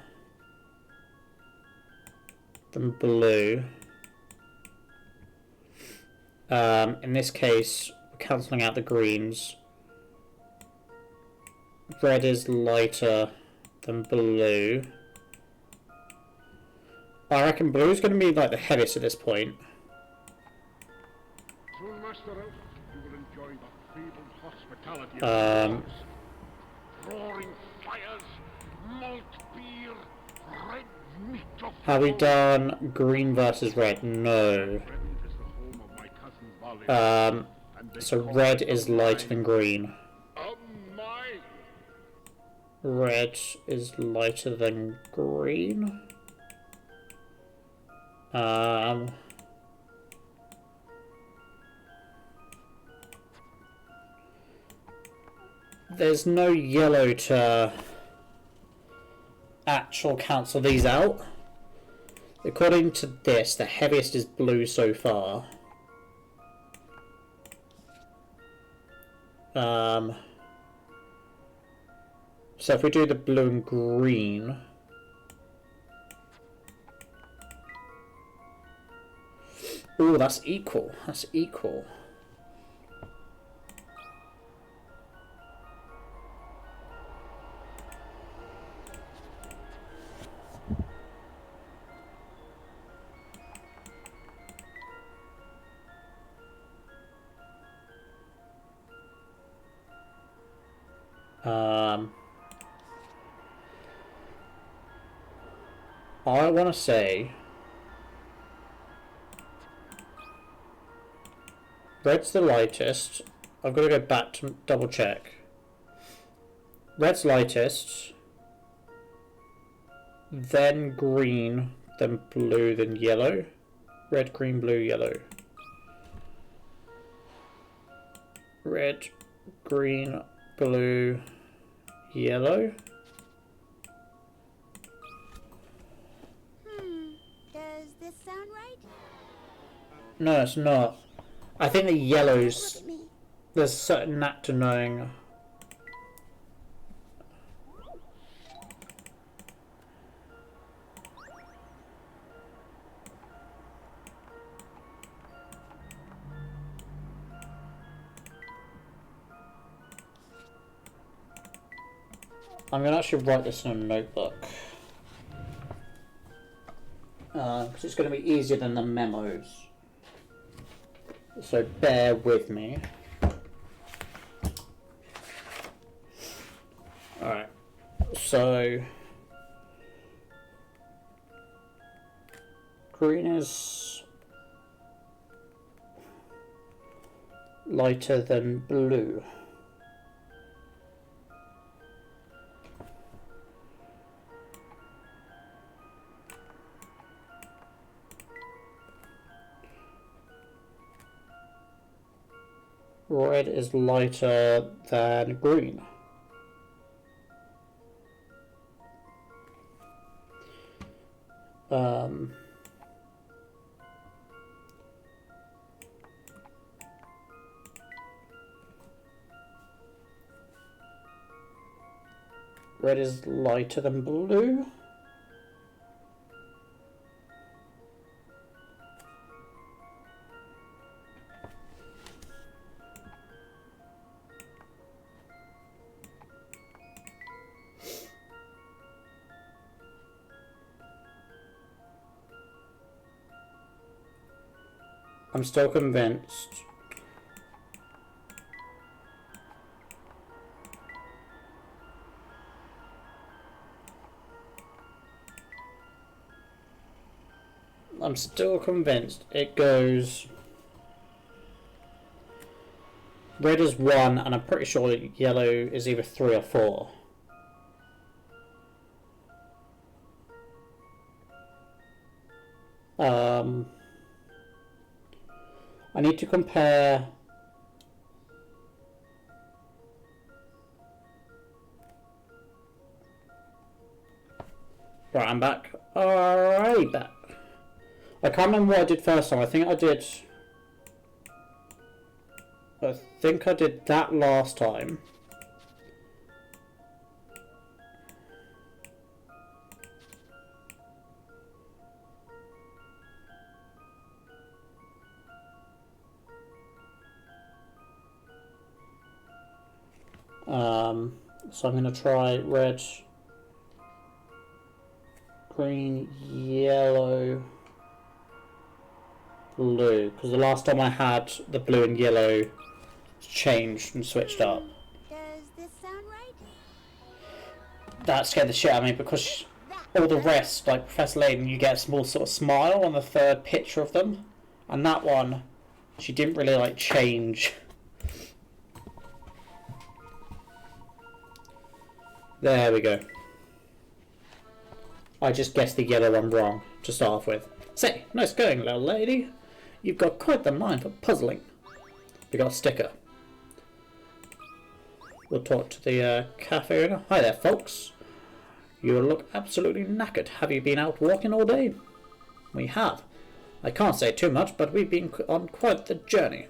than blue. In this case, we're cancelling out the greens. Red is lighter than blue. I reckon blue is going to be like the heaviest at this point. Soon, Master Elf, you will enjoy the fabled hospitality of the dwarves. Roaring fires, malt beer, red meat of Have we done green versus red? No. So red is lighter than green. Red is lighter than green. There's no yellow to actual cancel these out. According to this, the heaviest is blue so far. So if we do the blue and green, oh, that's equal. That's equal. I want to say red's the lightest. I've got to go back to double check. Red's lightest, then green, then blue, then yellow. Red, green, blue, yellow. Red, green, blue, yellow. Does this sound right? No, it's not. I think the yellows, Look at me. there's a certain knack to knowing. I'm going to actually write this in a notebook. Because it's going to be easier than the memos. So bear with me. Alright. So green is lighter than blue. Red is lighter than green. Red is lighter than blue. I'm still convinced. I'm still convinced it goes. Red is 1, and I'm pretty sure yellow is either 3 or 4. I need to compare. Right, I'm back. Alright, back. I can't remember what I did first time. I think I did that last time. So I'm going to try red, green, yellow, blue, because the last time I had the blue and yellow changed and switched up. Does this sound right? That scared the shit out of me, because all the rest, like Professor Layton, you get a small sort of smile on the third picture of them, and that one, she didn't really like change. There we go. I just guessed the yellow one wrong to start off with. Say, nice going, little lady. You've got quite the mind for puzzling. We got a sticker. We'll talk to the cafe owner. Hi there, folks. You look absolutely knackered. Have you been out walking all day? We have. I can't say too much, but we've been on quite the journey.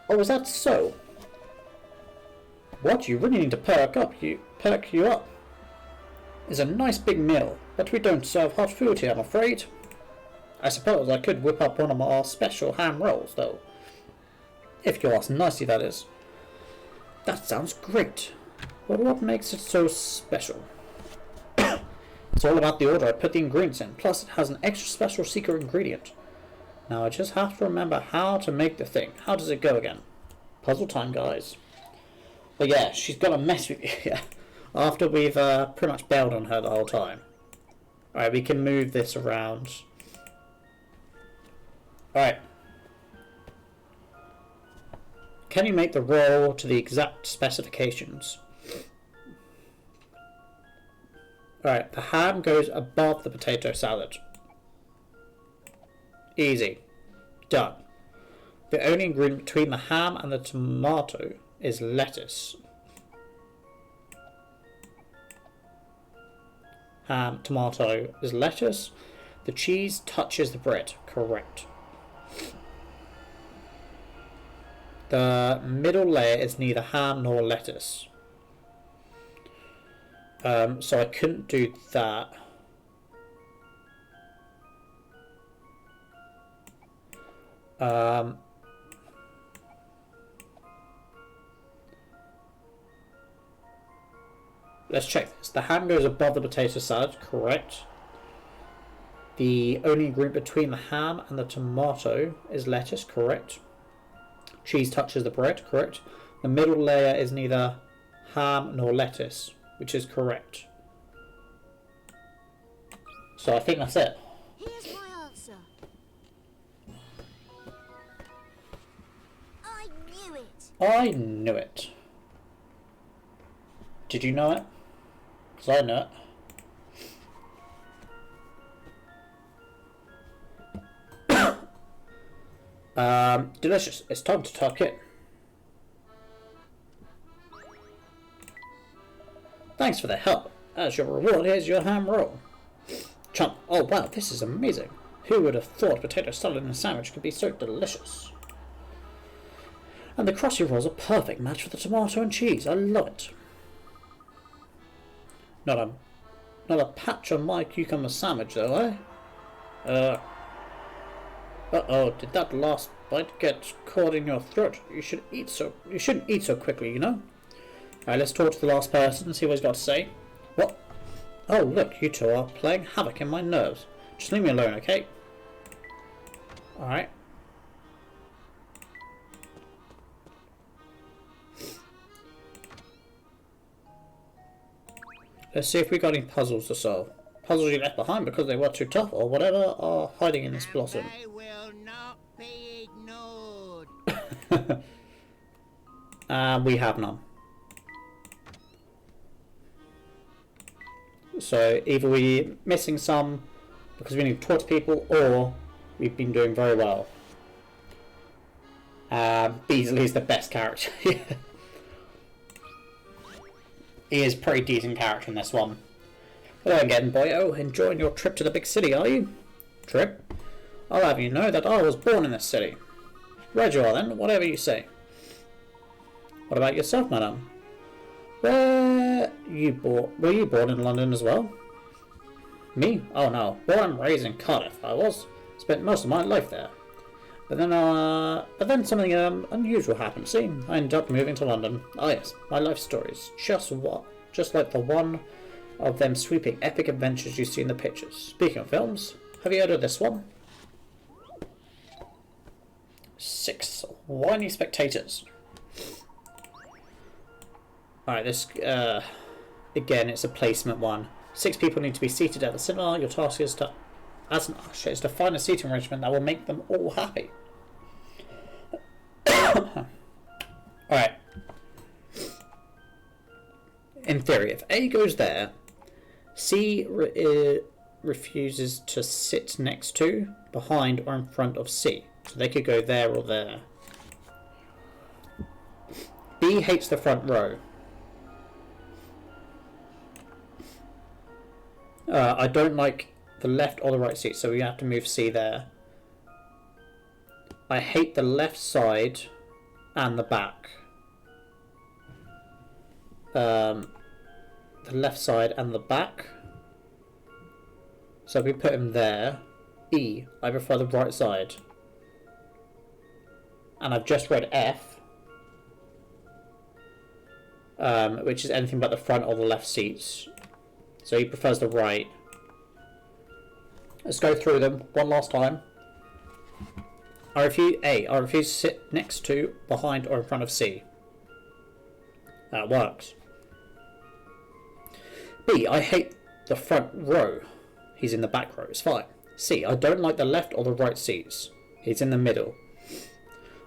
Oh, is that so? What? You really need to perk you up. It's a nice big meal, but we don't serve hot food here, I'm afraid. I suppose I could whip up one of our special ham rolls, though. If you ask nicely, that is. That sounds great. But what makes it so special? It's all about the order I put the ingredients in, plus it has an extra special secret ingredient. Now I just have to remember how to make the thing. How does it go again? Puzzle time, guys. But yeah, she's gonna mess with you after we've pretty much bailed on her the whole time. Alright, we can move this around. Alright. Can you make the roll to the exact specifications? Alright, the ham goes above the potato salad. Easy. Done. The only ingredient between the ham and the tomato is lettuce. Ham, tomato is lettuce. The cheese touches the bread. Correct. The middle layer is neither ham nor lettuce. So I couldn't do that. Let's check this. The ham goes above the potato salad, correct. The only ingredient between the ham and the tomato is lettuce, correct. Cheese touches the bread, correct. The middle layer is neither ham nor lettuce, which is correct. So I think that's it. Here's my answer. I knew it. I knew it. Did you know it? Because I know it. Delicious. It's time to tuck in. Thanks for the help. As your reward, here's your ham roll. Chump. Oh wow, this is amazing. Who would have thought potato salad in a sandwich could be so delicious? And the crusty roll's a perfect match for the tomato and cheese. I love it. Not a patch on my cucumber sandwich, though, eh? Uh-oh, did that last bite get caught in your throat? You shouldn't eat so quickly, you know? Alright, let's talk to the last person and see what he's got to say. What? Oh, look, you two are playing havoc in my nerves. Just leave me alone, okay? Alright. Let's see if we got any puzzles to solve. Puzzles you left behind because they were too tough or whatever are hiding in this blossom. I will not be ignored. We have none. So either we're missing some because we need to talk to people, or we've been doing very well. Beasley is the best character. He is a pretty decent character in this one. Hello again, boyo. Enjoying your trip to the big city, are you? Trip? I'll have you know that I was born in this city. Right you are then, whatever you say. What about yourself, madam? Were you born in London as well? Me? Oh no. Born and raised in Cardiff, I was. Spent most of my life there. But then something unusual happened. See, I ended up moving to London. Oh yes, my life stories. Just like the one of them sweeping epic adventures you see in the pictures. Speaking of films, have you heard of this one? 6 whiny spectators. Alright, this again, it's a placement one. 6 people need to be seated at the cinema. Your task is to, as an usher, is to find a seating arrangement that will make them all happy. Alright. In theory, if A goes there, C refuses to sit next to, behind, or in front of C. So they could go there or there. B hates the front row. I don't like the left or the right seat, so we have to move C there. I hate the left side and the back. The left side and the back. So if we put him there. E, I prefer the right side. And I've just read F, which is anything but the front or the left seats. So he prefers the right. Let's go through them one last time. I refuse to sit next to, behind, or in front of C. That works. B, I hate the front row. He's in the back row. It's fine. C, I don't like the left or the right seats. He's in the middle.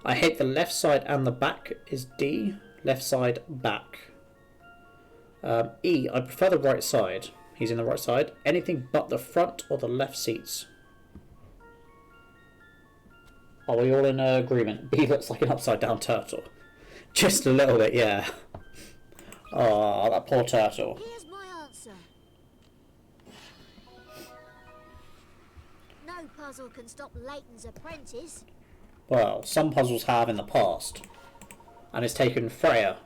I hate the left side and the back is D. Left side, back. E, I prefer the right side. He's in the right side. Anything but the front or the left seats. Are we all in agreement? B looks like an upside down turtle. Just a little bit, yeah. Oh, that poor turtle. Here's my answer. No puzzle can stop Layton's apprentice. Well, some puzzles have in the past. And it's taken Freya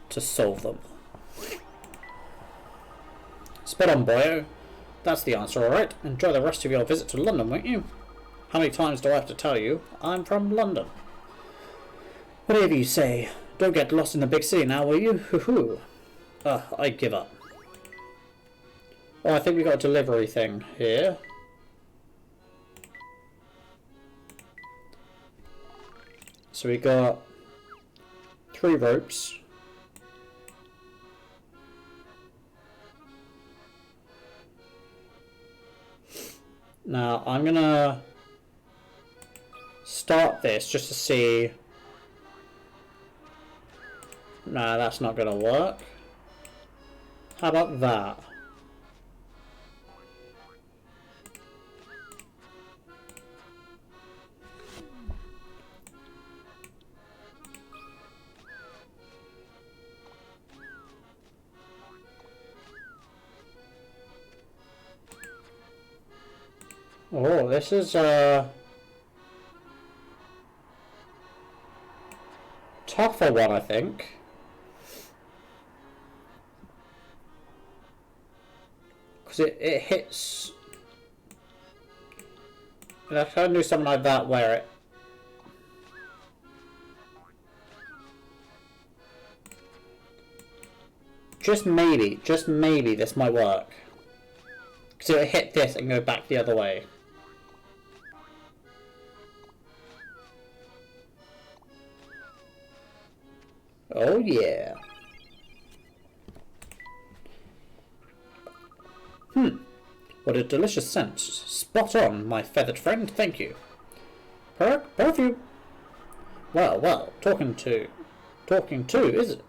to solve them. Spot on, boyo. That's the answer, alright. Enjoy the rest of your visit to London, won't you? How many times do I have to tell you I'm from London? Whatever you say. Don't get lost in the big city now, will you? Hoo-hoo. I give up. Oh, I think we got a delivery thing here. So we got 3 ropes. Now I'm gonna start this just to see. Nah, that's not gonna work. How about that? Oh, this is tougher one, I think. Because it hits... I try to do something like that where it... just maybe this might work. Because it'll hit this and go back the other way. Oh yeah. What a delicious scent. Spot on, my feathered friend, thank you. Perfume. Well, well, talking to, is it?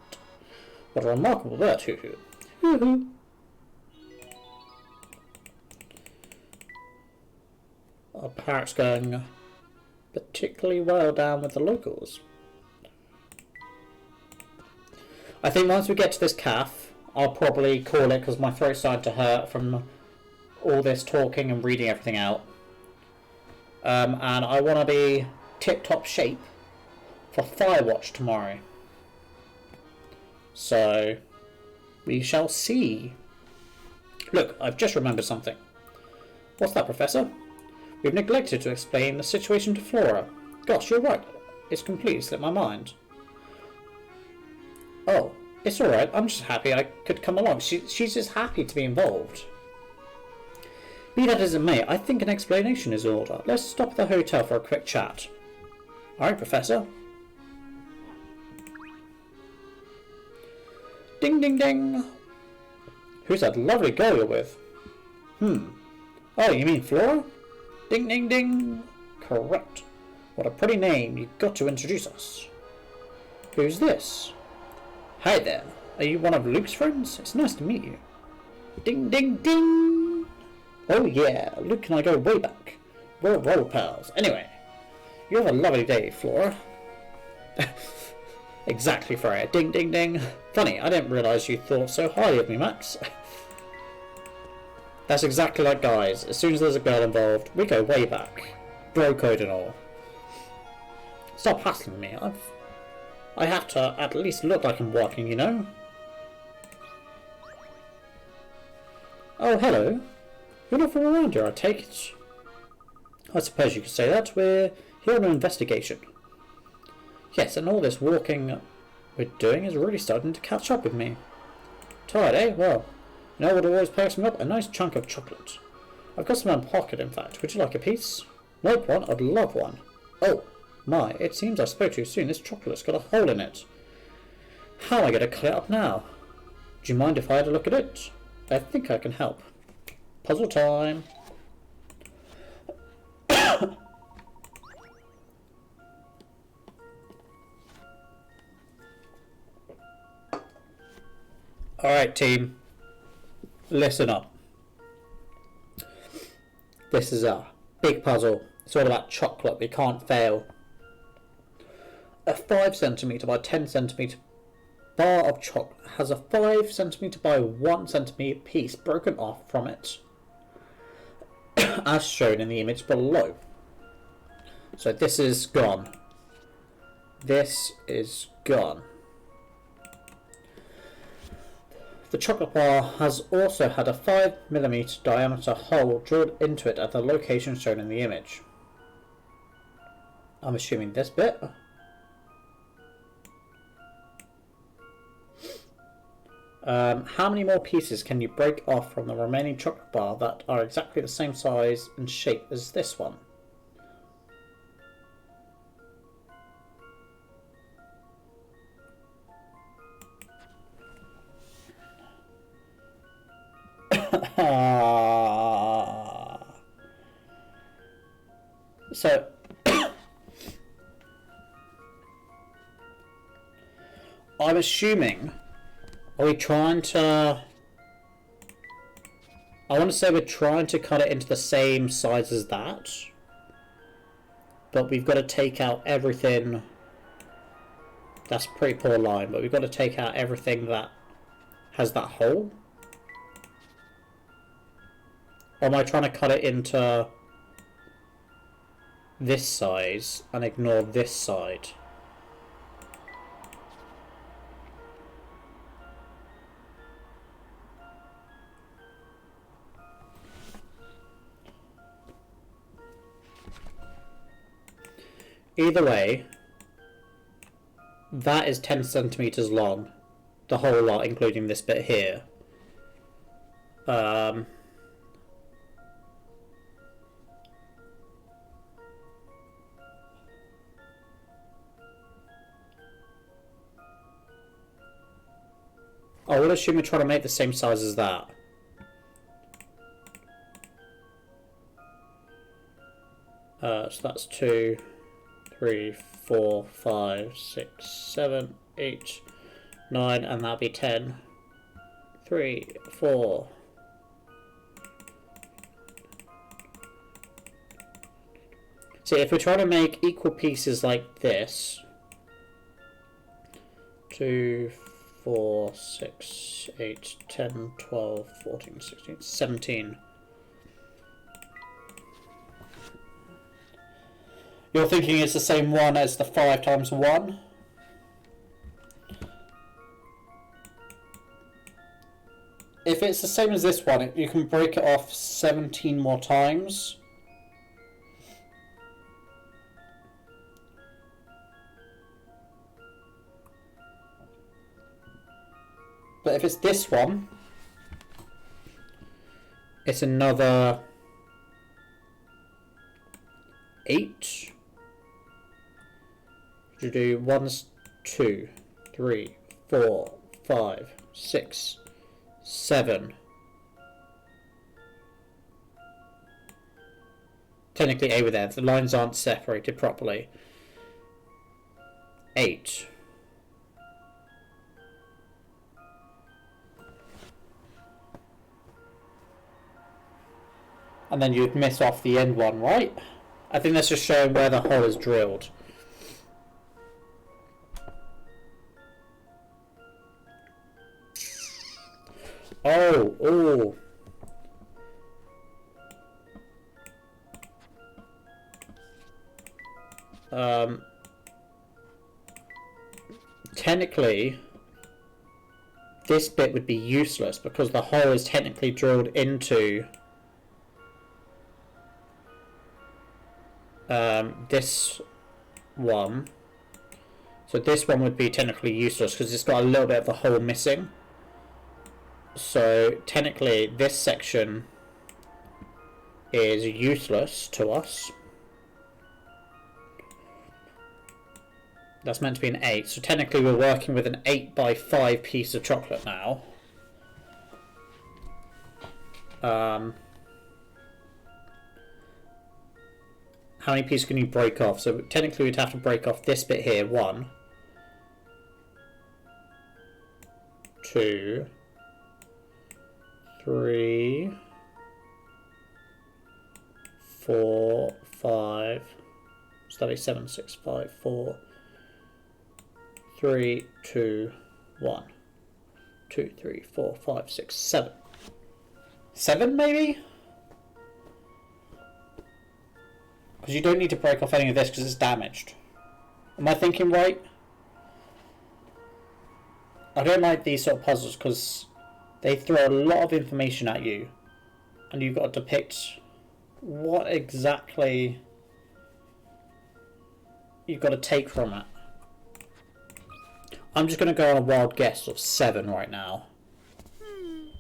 What a remarkable bird, hoo-hoo. Hoo-hoo. Our parrot's going particularly well down with the locals. I think once we get to this calf, I'll probably call it because my throat's starting to hurt from all this talking and reading everything out. And I want to be tip-top shape for Firewatch tomorrow. So, we shall see. Look, I've just remembered something. What's that, Professor? We've neglected to explain the situation to Flora. Gosh, you're right. It's completely slipped my mind. Oh, it's alright. I'm just happy I could come along. She's just happy to be involved. Be that as it may, I think an explanation is in order. Let's stop at the hotel for a quick chat. Alright, Professor. Ding ding ding! Who's that lovely girl you're with? Oh, you mean Flora? Ding ding ding! Correct. What a pretty name. You've got to introduce us. Who's this? Hi there. Are you one of Luke's friends? It's nice to meet you. Ding ding ding! Oh yeah, Luke and I go way back. We're role pals. Anyway, you have a lovely day, Flora. Exactly, Freya. Ding ding ding. Funny, I didn't realise you thought so highly of me, Max. That's exactly like guys. As soon as there's a girl involved, we go way back. Bro code and all. Stop hassling me. I have to at least look like I'm working, you know? Oh, hello. You're not from around here, I take it. I suppose you could say that. We're here on an investigation. Yes, and all this walking we're doing is really starting to catch up with me. Tired, eh? Well, you know what always packs me up? A nice chunk of chocolate. I've got some in my pocket, in fact. Would you like a piece? Like one? I'd love one. Oh, my, it seems I spoke too soon. This chocolate's got a hole in it. How am I going to clear it up now? Do you mind if I had a look at it? I think I can help. Puzzle time. Alright, team. Listen up. This is a big puzzle. It's all about chocolate. We can't fail. A 5 centimetre by 10 centimetre bar of chocolate has a 5 centimetre by 1 centimetre piece broken off from it, as shown in the image below. So this is gone. This is gone. The chocolate bar has also had a 5mm diameter hole drilled into it at the location shown in the image. I'm assuming this bit. How many more pieces can you break off from the remaining chocolate bar that are exactly the same size and shape as this one? So I'm assuming, are we trying to, I want to say we're trying to cut it into the same size as that, but we've got to take out everything. That's a pretty poor line, but we've got to take out everything that has that hole. Or am I trying to cut it into this size and ignore this side? Either way, that is 10 centimeters long. The whole lot, including this bit here. I will assume we're trying to make the same size as that. So that's 2, 3, 4, 5, 6, 7, 8, 9, and that'll be 10. 3, 4. See, if we're trying to make equal pieces like this, 2, 4, 6, 8, 10, 12, 14, 16, 17. You're thinking it's the same one as the 5 times 1? If it's the same as this one, you can break it off 17 more times. But if it's this one, it's another 8. You do 1, 2, 3, 4, 5, 6, 7. Technically 8 with there. The lines aren't separated properly. 8. And then you'd miss off the end one, right? I think that's just showing where the hole is drilled. Oh. Technically, this bit would be useless because the hole is technically drilled into this one. So this one would be technically useless because it's got a little bit of the hole missing. So technically this section is useless to us. That's meant to be an 8. So technically we're working with an 8 by 5 piece of chocolate now. How many pieces can you break off? So technically we'd have to break off this bit here. 1, 2, 3, 4, 5. So that'd be 7, 6, 5, 4, 3, 2, 1. 2, 3, 4, 5, 6, 7. 7 maybe? Because you don't need to break off any of this because it's damaged. Am I thinking right? I don't like these sort of puzzles because they throw a lot of information at you and you've got to depict what exactly you've got to take from it. I'm just going to go on a wild guess of 7 right now.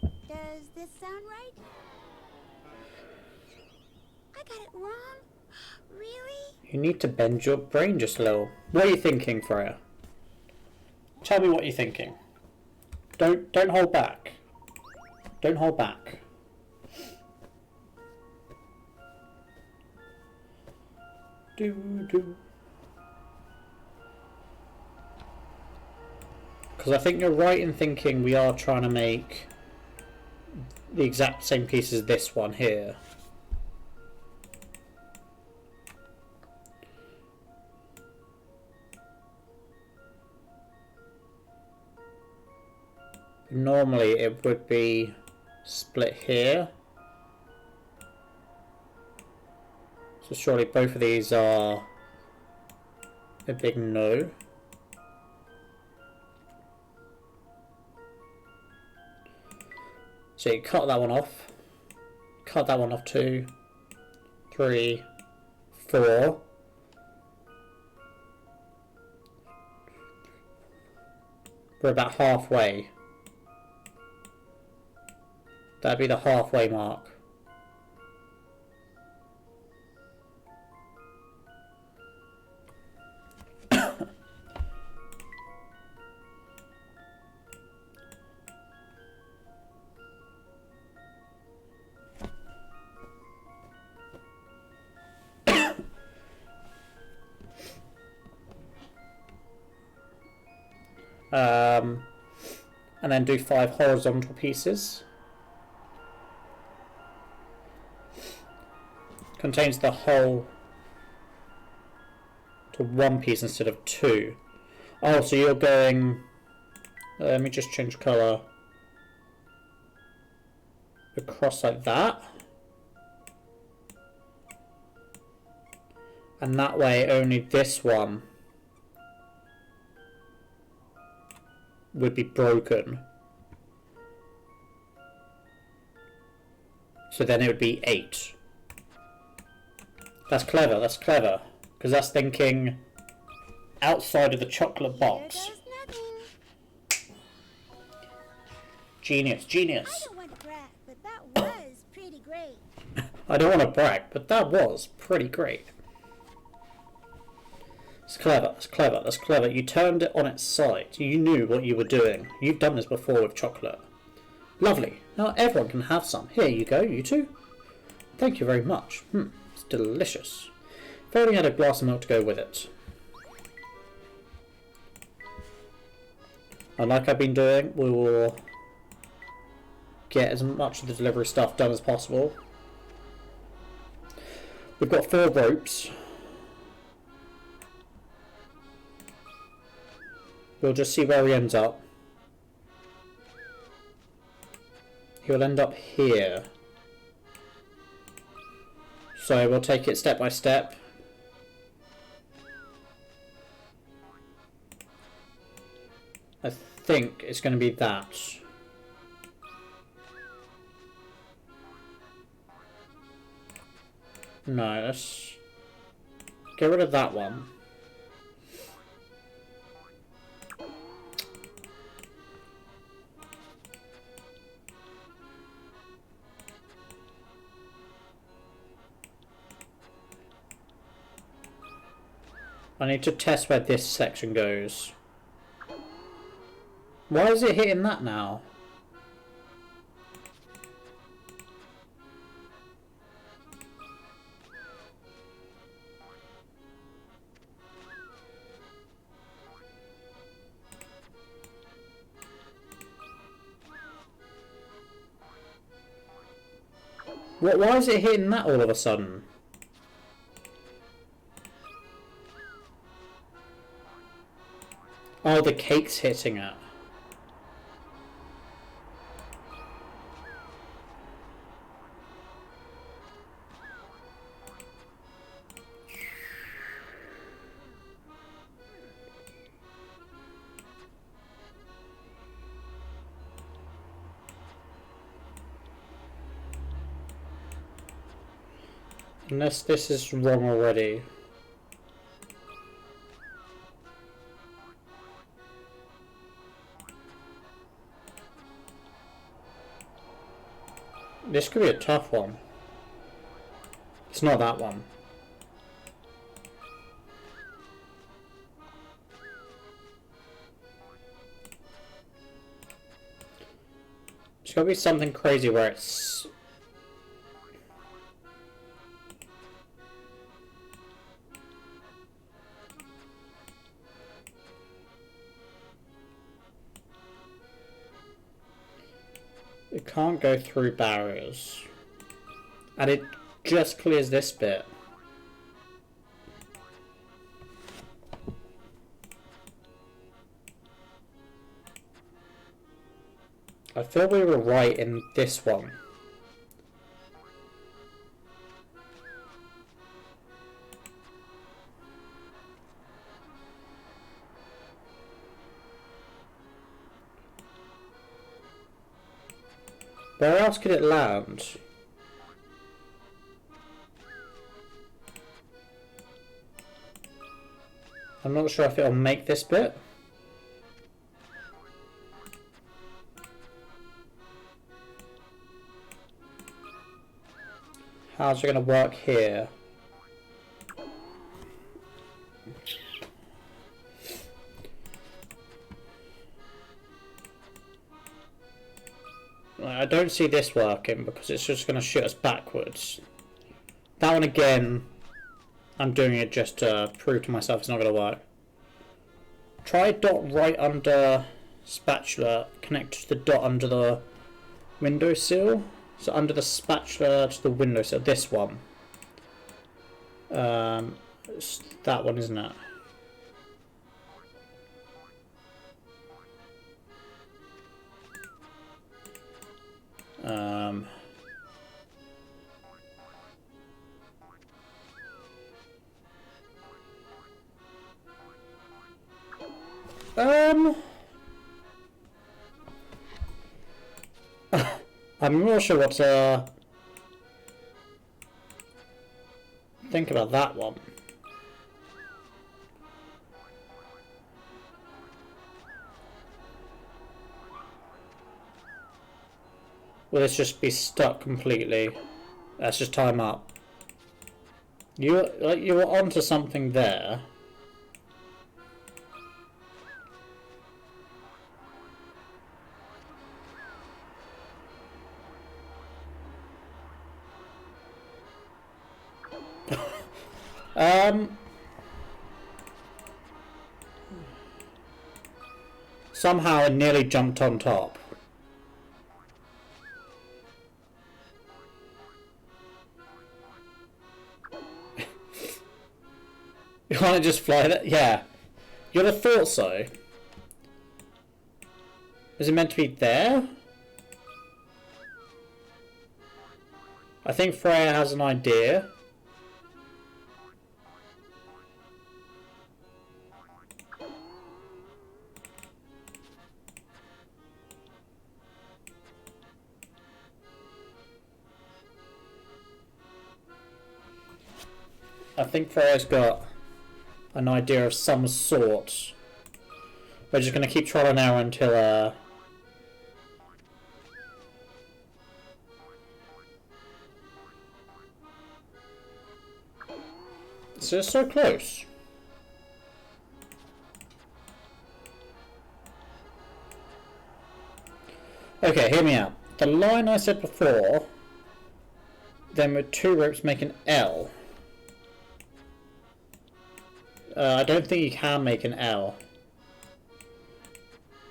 Does this sound right? I got it wrong? Really? You need to bend your brain just a little. What are you thinking, Freya? Tell me what you're thinking. Don't hold back. Don't hold back. Do. Because I think you're right in thinking we are trying to make the exact same piece as this one here. Normally it would be split here. So surely both of these are a big no. So you cut that one off. Cut that one off 2, 3, 4. We're about halfway. That'd be the halfway mark. And then do 5 horizontal pieces. Contains the whole to 1 piece instead of 2. Oh, so you're going... let me just change colour. Across like that. And that way only this one would be broken. So then it would be 8. That's clever, that's clever. Because that's thinking outside of the chocolate box. Here goes nothing. Genius, I genius. don't want to brag, but that was pretty great. I don't want to brag, but that was pretty great. It's clever, it's clever, that's clever. You turned it on its side. You knew what you were doing. You've done this before with chocolate. Lovely. Now everyone can have some. Here you go, you two. Thank you very much. It's delicious. If I only had a glass of milk to go with it. And like I've been doing, we will get as much of the delivery stuff done as possible. We've got 4 ropes. We'll just see where he ends up. He'll end up here. So we'll take it step by step. I think it's going to be that. No, let's get rid of that one. I need to test where this section goes. Why is it hitting that now? Why is it hitting that all of a sudden? Oh, the cake's hitting it. Unless this is wrong already. This could be a tough one. It's not that one. It's gotta be something crazy where it's... It can't go through barriers. And it just clears this bit. I feel we were right in this one. Where else could it land? I'm not sure if it'll make this bit. How's it going to work here? I don't see this working because it's just going to shoot us backwards. That one again, I'm doing it just to prove to myself it's not going to work. Try dot right under spatula, connect to the dot under the windowsill. So under the spatula to the windowsill, this one. It's that one, isn't it? Um, I'm not sure what to think about that one. Will this just be stuck completely? Let's just time up. You were onto something there. Somehow it nearly jumped on top. You want to just fly that? Yeah. You'd have thought so. Is it meant to be there? I think Freya has an idea. I think Freya's got an idea of some sort. We're just going to keep trial and error until it's so close. Okay, hear me out. The line I said before, then with two ropes make an L. I don't think you can make an L.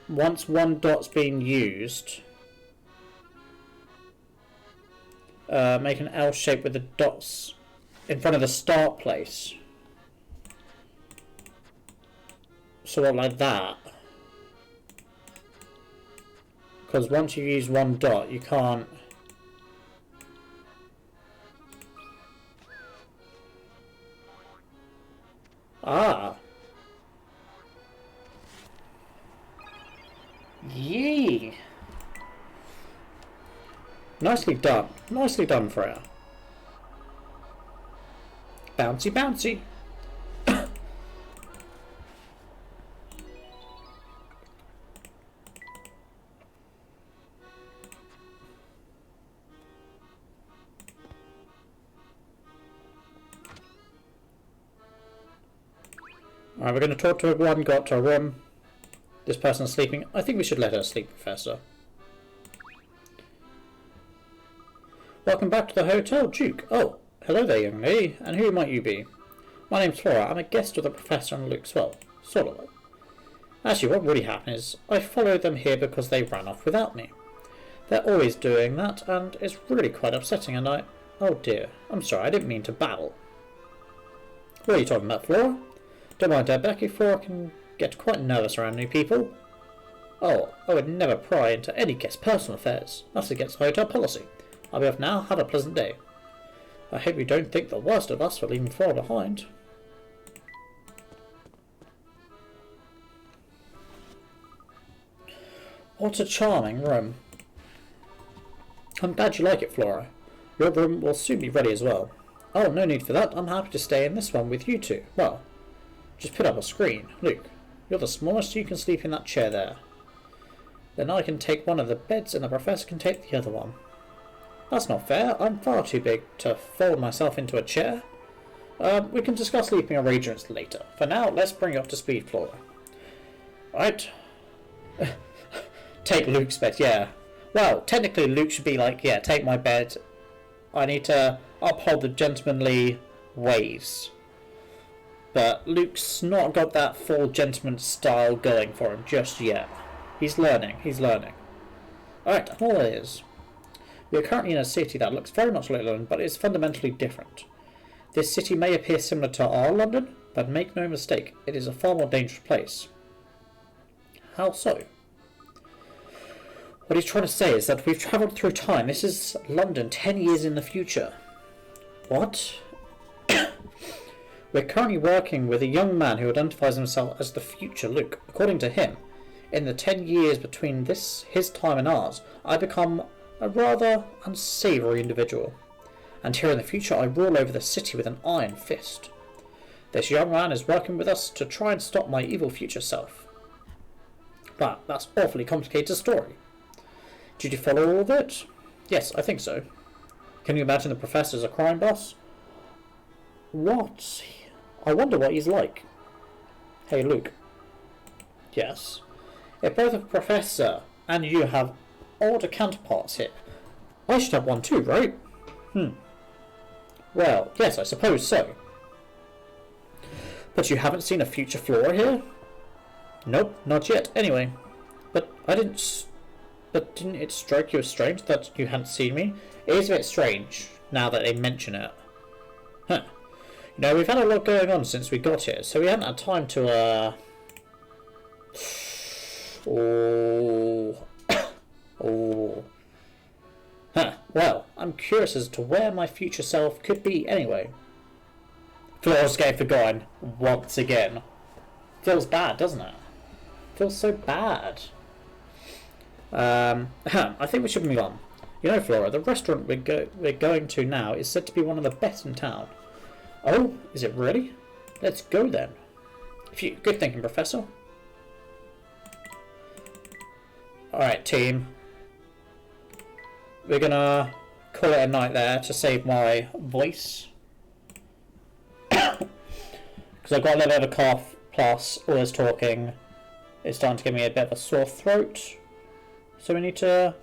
Once one dot's been used, make an L shape with the dots in front of the start place. Sort of like that. Because once you use one dot, you can't... Ah. Yee. Nicely done. Nicely done, Freya. Bouncy, bouncy. Alright, we're going to talk to everyone, got to a room. This person's sleeping. I think we should let her sleep, Professor. Welcome back to the hotel, Duke. Oh, hello there, young lady. And who might you be? My name's Flora. I'm a guest of the Professor and Luke's. Well, sort of. Actually, what really happened is I followed them here because they ran off without me. They're always doing that, and it's really quite upsetting, and I... Oh dear. I'm sorry, I didn't mean to babble. What are you talking about, Flora? Don't mind Becky, Flora can get quite nervous around new people. Oh, I would never pry into any guest's personal affairs. That's against hotel policy. I'll be off now. Have a pleasant day. I hope you don't think the worst of us for leaving Flora behind. What a charming room. I'm glad you like it, Flora. Your room will soon be ready as well. Oh, no need for that. I'm happy to stay in this one with you two. Well, just put up a screen. Luke, you're the smallest. You can sleep in that chair there. Then I can take one of the beds and the Professor can take the other one. That's not fair. I'm far too big to fold myself into a chair. We can discuss leaping arrangements later. For now, let's bring you up to speed, Flora. Right. Take Luke's bed, yeah. Well, technically Luke should be like, yeah, take my bed. I need to uphold the gentlemanly ways. But Luke's not got that full gentleman style going for him just yet. He's learning, Alright, and all it is. We are currently in a city that looks very much like London, but is fundamentally different. This city may appear similar to our London, but make no mistake, it is a far more dangerous place. How so? What he's trying to say is that we've travelled through time. This is London 10 years in the future. What? We're currently working with a young man who identifies himself as the future Luke. According to him, in the 10 years between his time and ours, I become a rather unsavoury individual. And here in the future I rule over the city with an iron fist. This young man is working with us to try and stop my evil future self. But that's an awfully complicated story. Did you follow all of it? Yes, I think so. Can you imagine the professor's a crime boss? What? I wonder what he's like. Hey, Luke. Yes. If both the professor and you have older counterparts here, I should have one too, right? Well, yes, I suppose so. But you haven't seen a future Flora here? Nope, not yet. Anyway, but didn't it strike you as strange that you hadn't seen me? It is a bit strange now that they mention it. Huh. You know, we've had a lot going on since we got here, so we haven't had time to Huh. Well, I'm curious as to where my future self could be anyway. Flora's getting forgotten once again. Feels bad, doesn't it? Feels so bad. I think we should move on. You know, Flora, the restaurant we're going to now is said to be one of the best in town. Oh, is it really? Let's go then. Good thinking, Professor. Alright, team. We're gonna call it a night there to save my voice. Because I've got a little bit of a cough, plus all this talking is starting to give me a bit of a sore throat. So we need to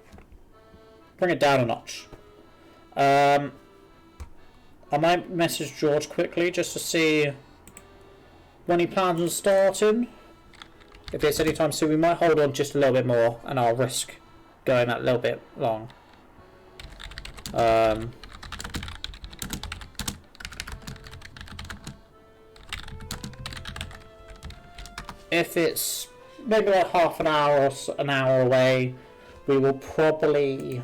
bring it down a notch. I might message George quickly just to see when he plans on starting. If it's any time soon, we might hold on just a little bit more and I'll risk going that little bit long. If it's maybe like half an hour or an hour away, we will probably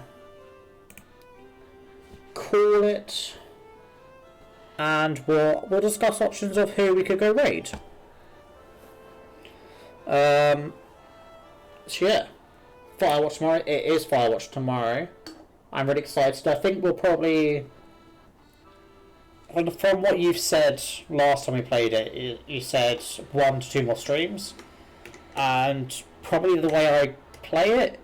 call it, and we'll discuss options of who we could go raid. So yeah, Firewatch tomorrow. It is Firewatch tomorrow. I'm really excited. I think we'll probably, from what you've said last time we played it, you said 1 to 2 more streams, and probably the way I play it,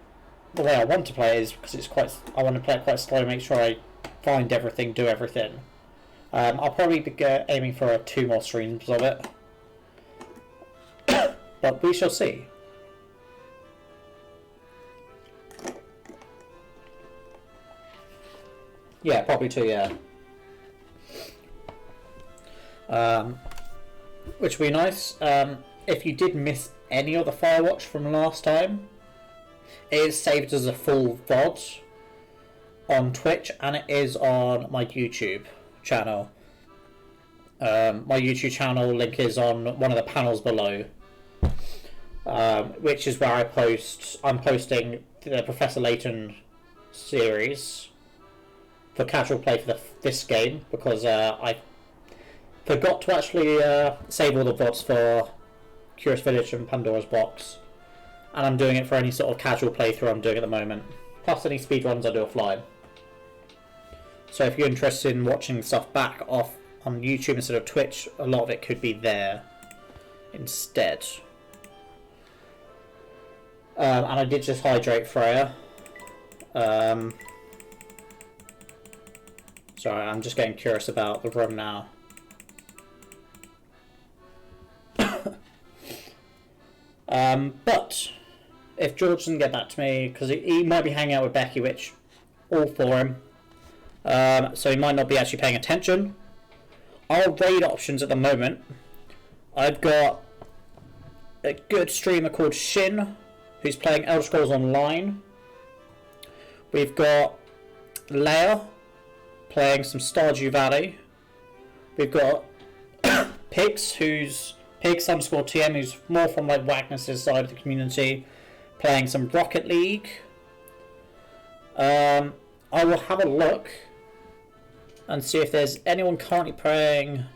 the way I want to play it is because I want to play it quite slow, make sure I find everything, do everything. I'll probably be aiming for 2 more streams of it, but we shall see. Yeah, probably 2, yeah. Which would be nice. If you did miss any of the Firewatch from last time, it is saved as a full VOD on Twitch, and it is on my YouTube channel. My YouTube channel link is on one of the panels below, which is where I'm posting the Professor Layton series for casual play for this game, because I forgot to actually save all the VODs for Curious Village and Pandora's Box, and I'm doing it for any sort of casual playthrough I'm doing at the moment, plus any speedruns I do offline. So if you're interested in watching stuff back off on YouTube instead of Twitch, a lot of it could be there instead. And I did just hydrate Freya. Sorry, I'm just getting curious about the room now. But if George doesn't get back to me, because he might be hanging out with Becky, which all for him. So he might not be actually paying attention. Our raid options at the moment, I've got a good streamer called Shin, who's playing Elder Scrolls Online. We've got Leia playing some Stardew Valley. We've got Pix, who's Pigs_TM, who's more from like Wagnus's side of the community, playing some Rocket League. I will have a look and see if there's anyone currently playing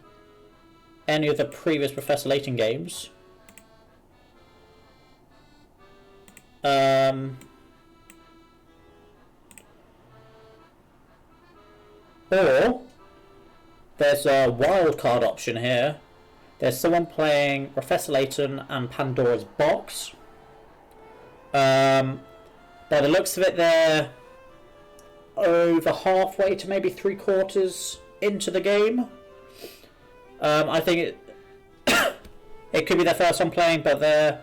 any of the previous Professor Layton games. Or there's a wildcard option here. There's someone playing Professor Layton and Pandora's Box. By the looks of it, they're over halfway to maybe 3/4 into the game. I think it could be their first time playing, but they're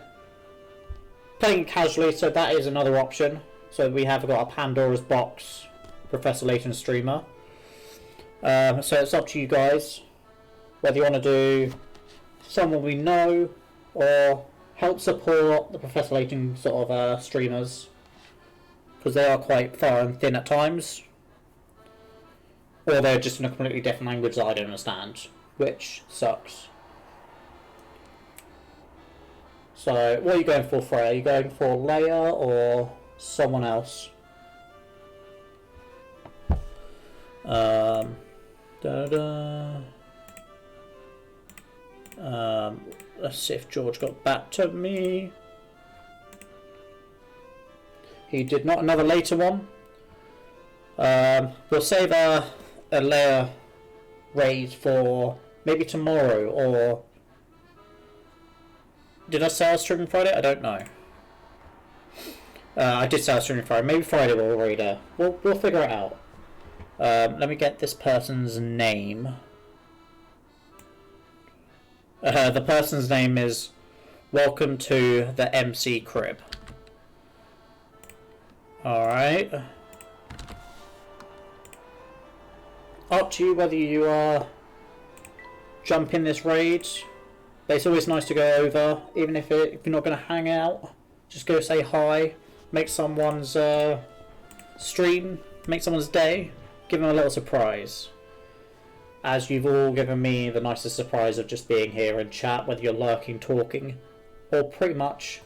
playing casually, so that is another option. So we have got a Pandora's Box Professor Layton streamer. So it's up to you guys whether you want to do someone we know or help support the Professor Layton sort of streamers, because they are quite far and thin at times, or they're just in a completely different language that I don't understand, which sucks. So what are you going for, Freya? Are you going for Leia or someone else? Let's see if George got back to me. He did not. Another later one. We'll save a Leia raid for maybe tomorrow, or did I say I was streaming Friday? I don't know. I did say I was streaming Friday. Maybe Friday we'll raid her. We'll figure it out. Let me get this person's name. The person's name is Welcome to the MC Crib. Alright. Up to you whether you jump in this raid. But it's always nice to go over, even if you're not going to hang out. Just go say hi, make someone's stream, make someone's day, give them a little surprise. As you've all given me the nicest surprise of just being here and chat, whether you're lurking, talking, or pretty much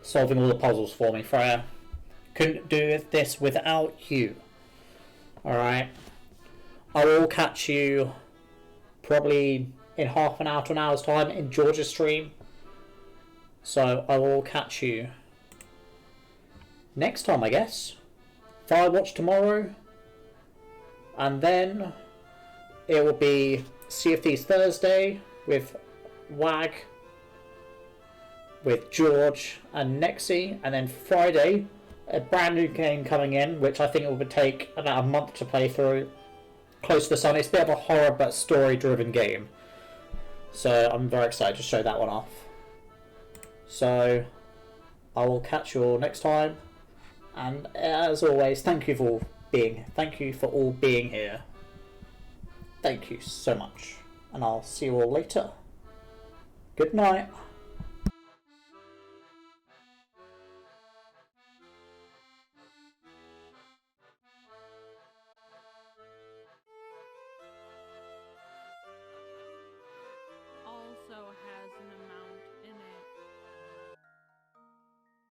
solving all the puzzles for me, Freya. Couldn't do this without you. Alright. I will catch you probably in half an hour to an hour's time in George's stream. So I will catch you next time, I guess. Firewatch tomorrow. And then it will be Sea of Thieves Thursday with Wag, with George and Nexi. And then Friday, a brand new game coming in, which I think it would take about a month to play through. Close to the Sun. It's a bit of a horror but story driven game. So I'm very excited to show that one off. So I will catch you all next time. And as always, thank you for all being here. Thank you so much. And I'll see you all later. Good night.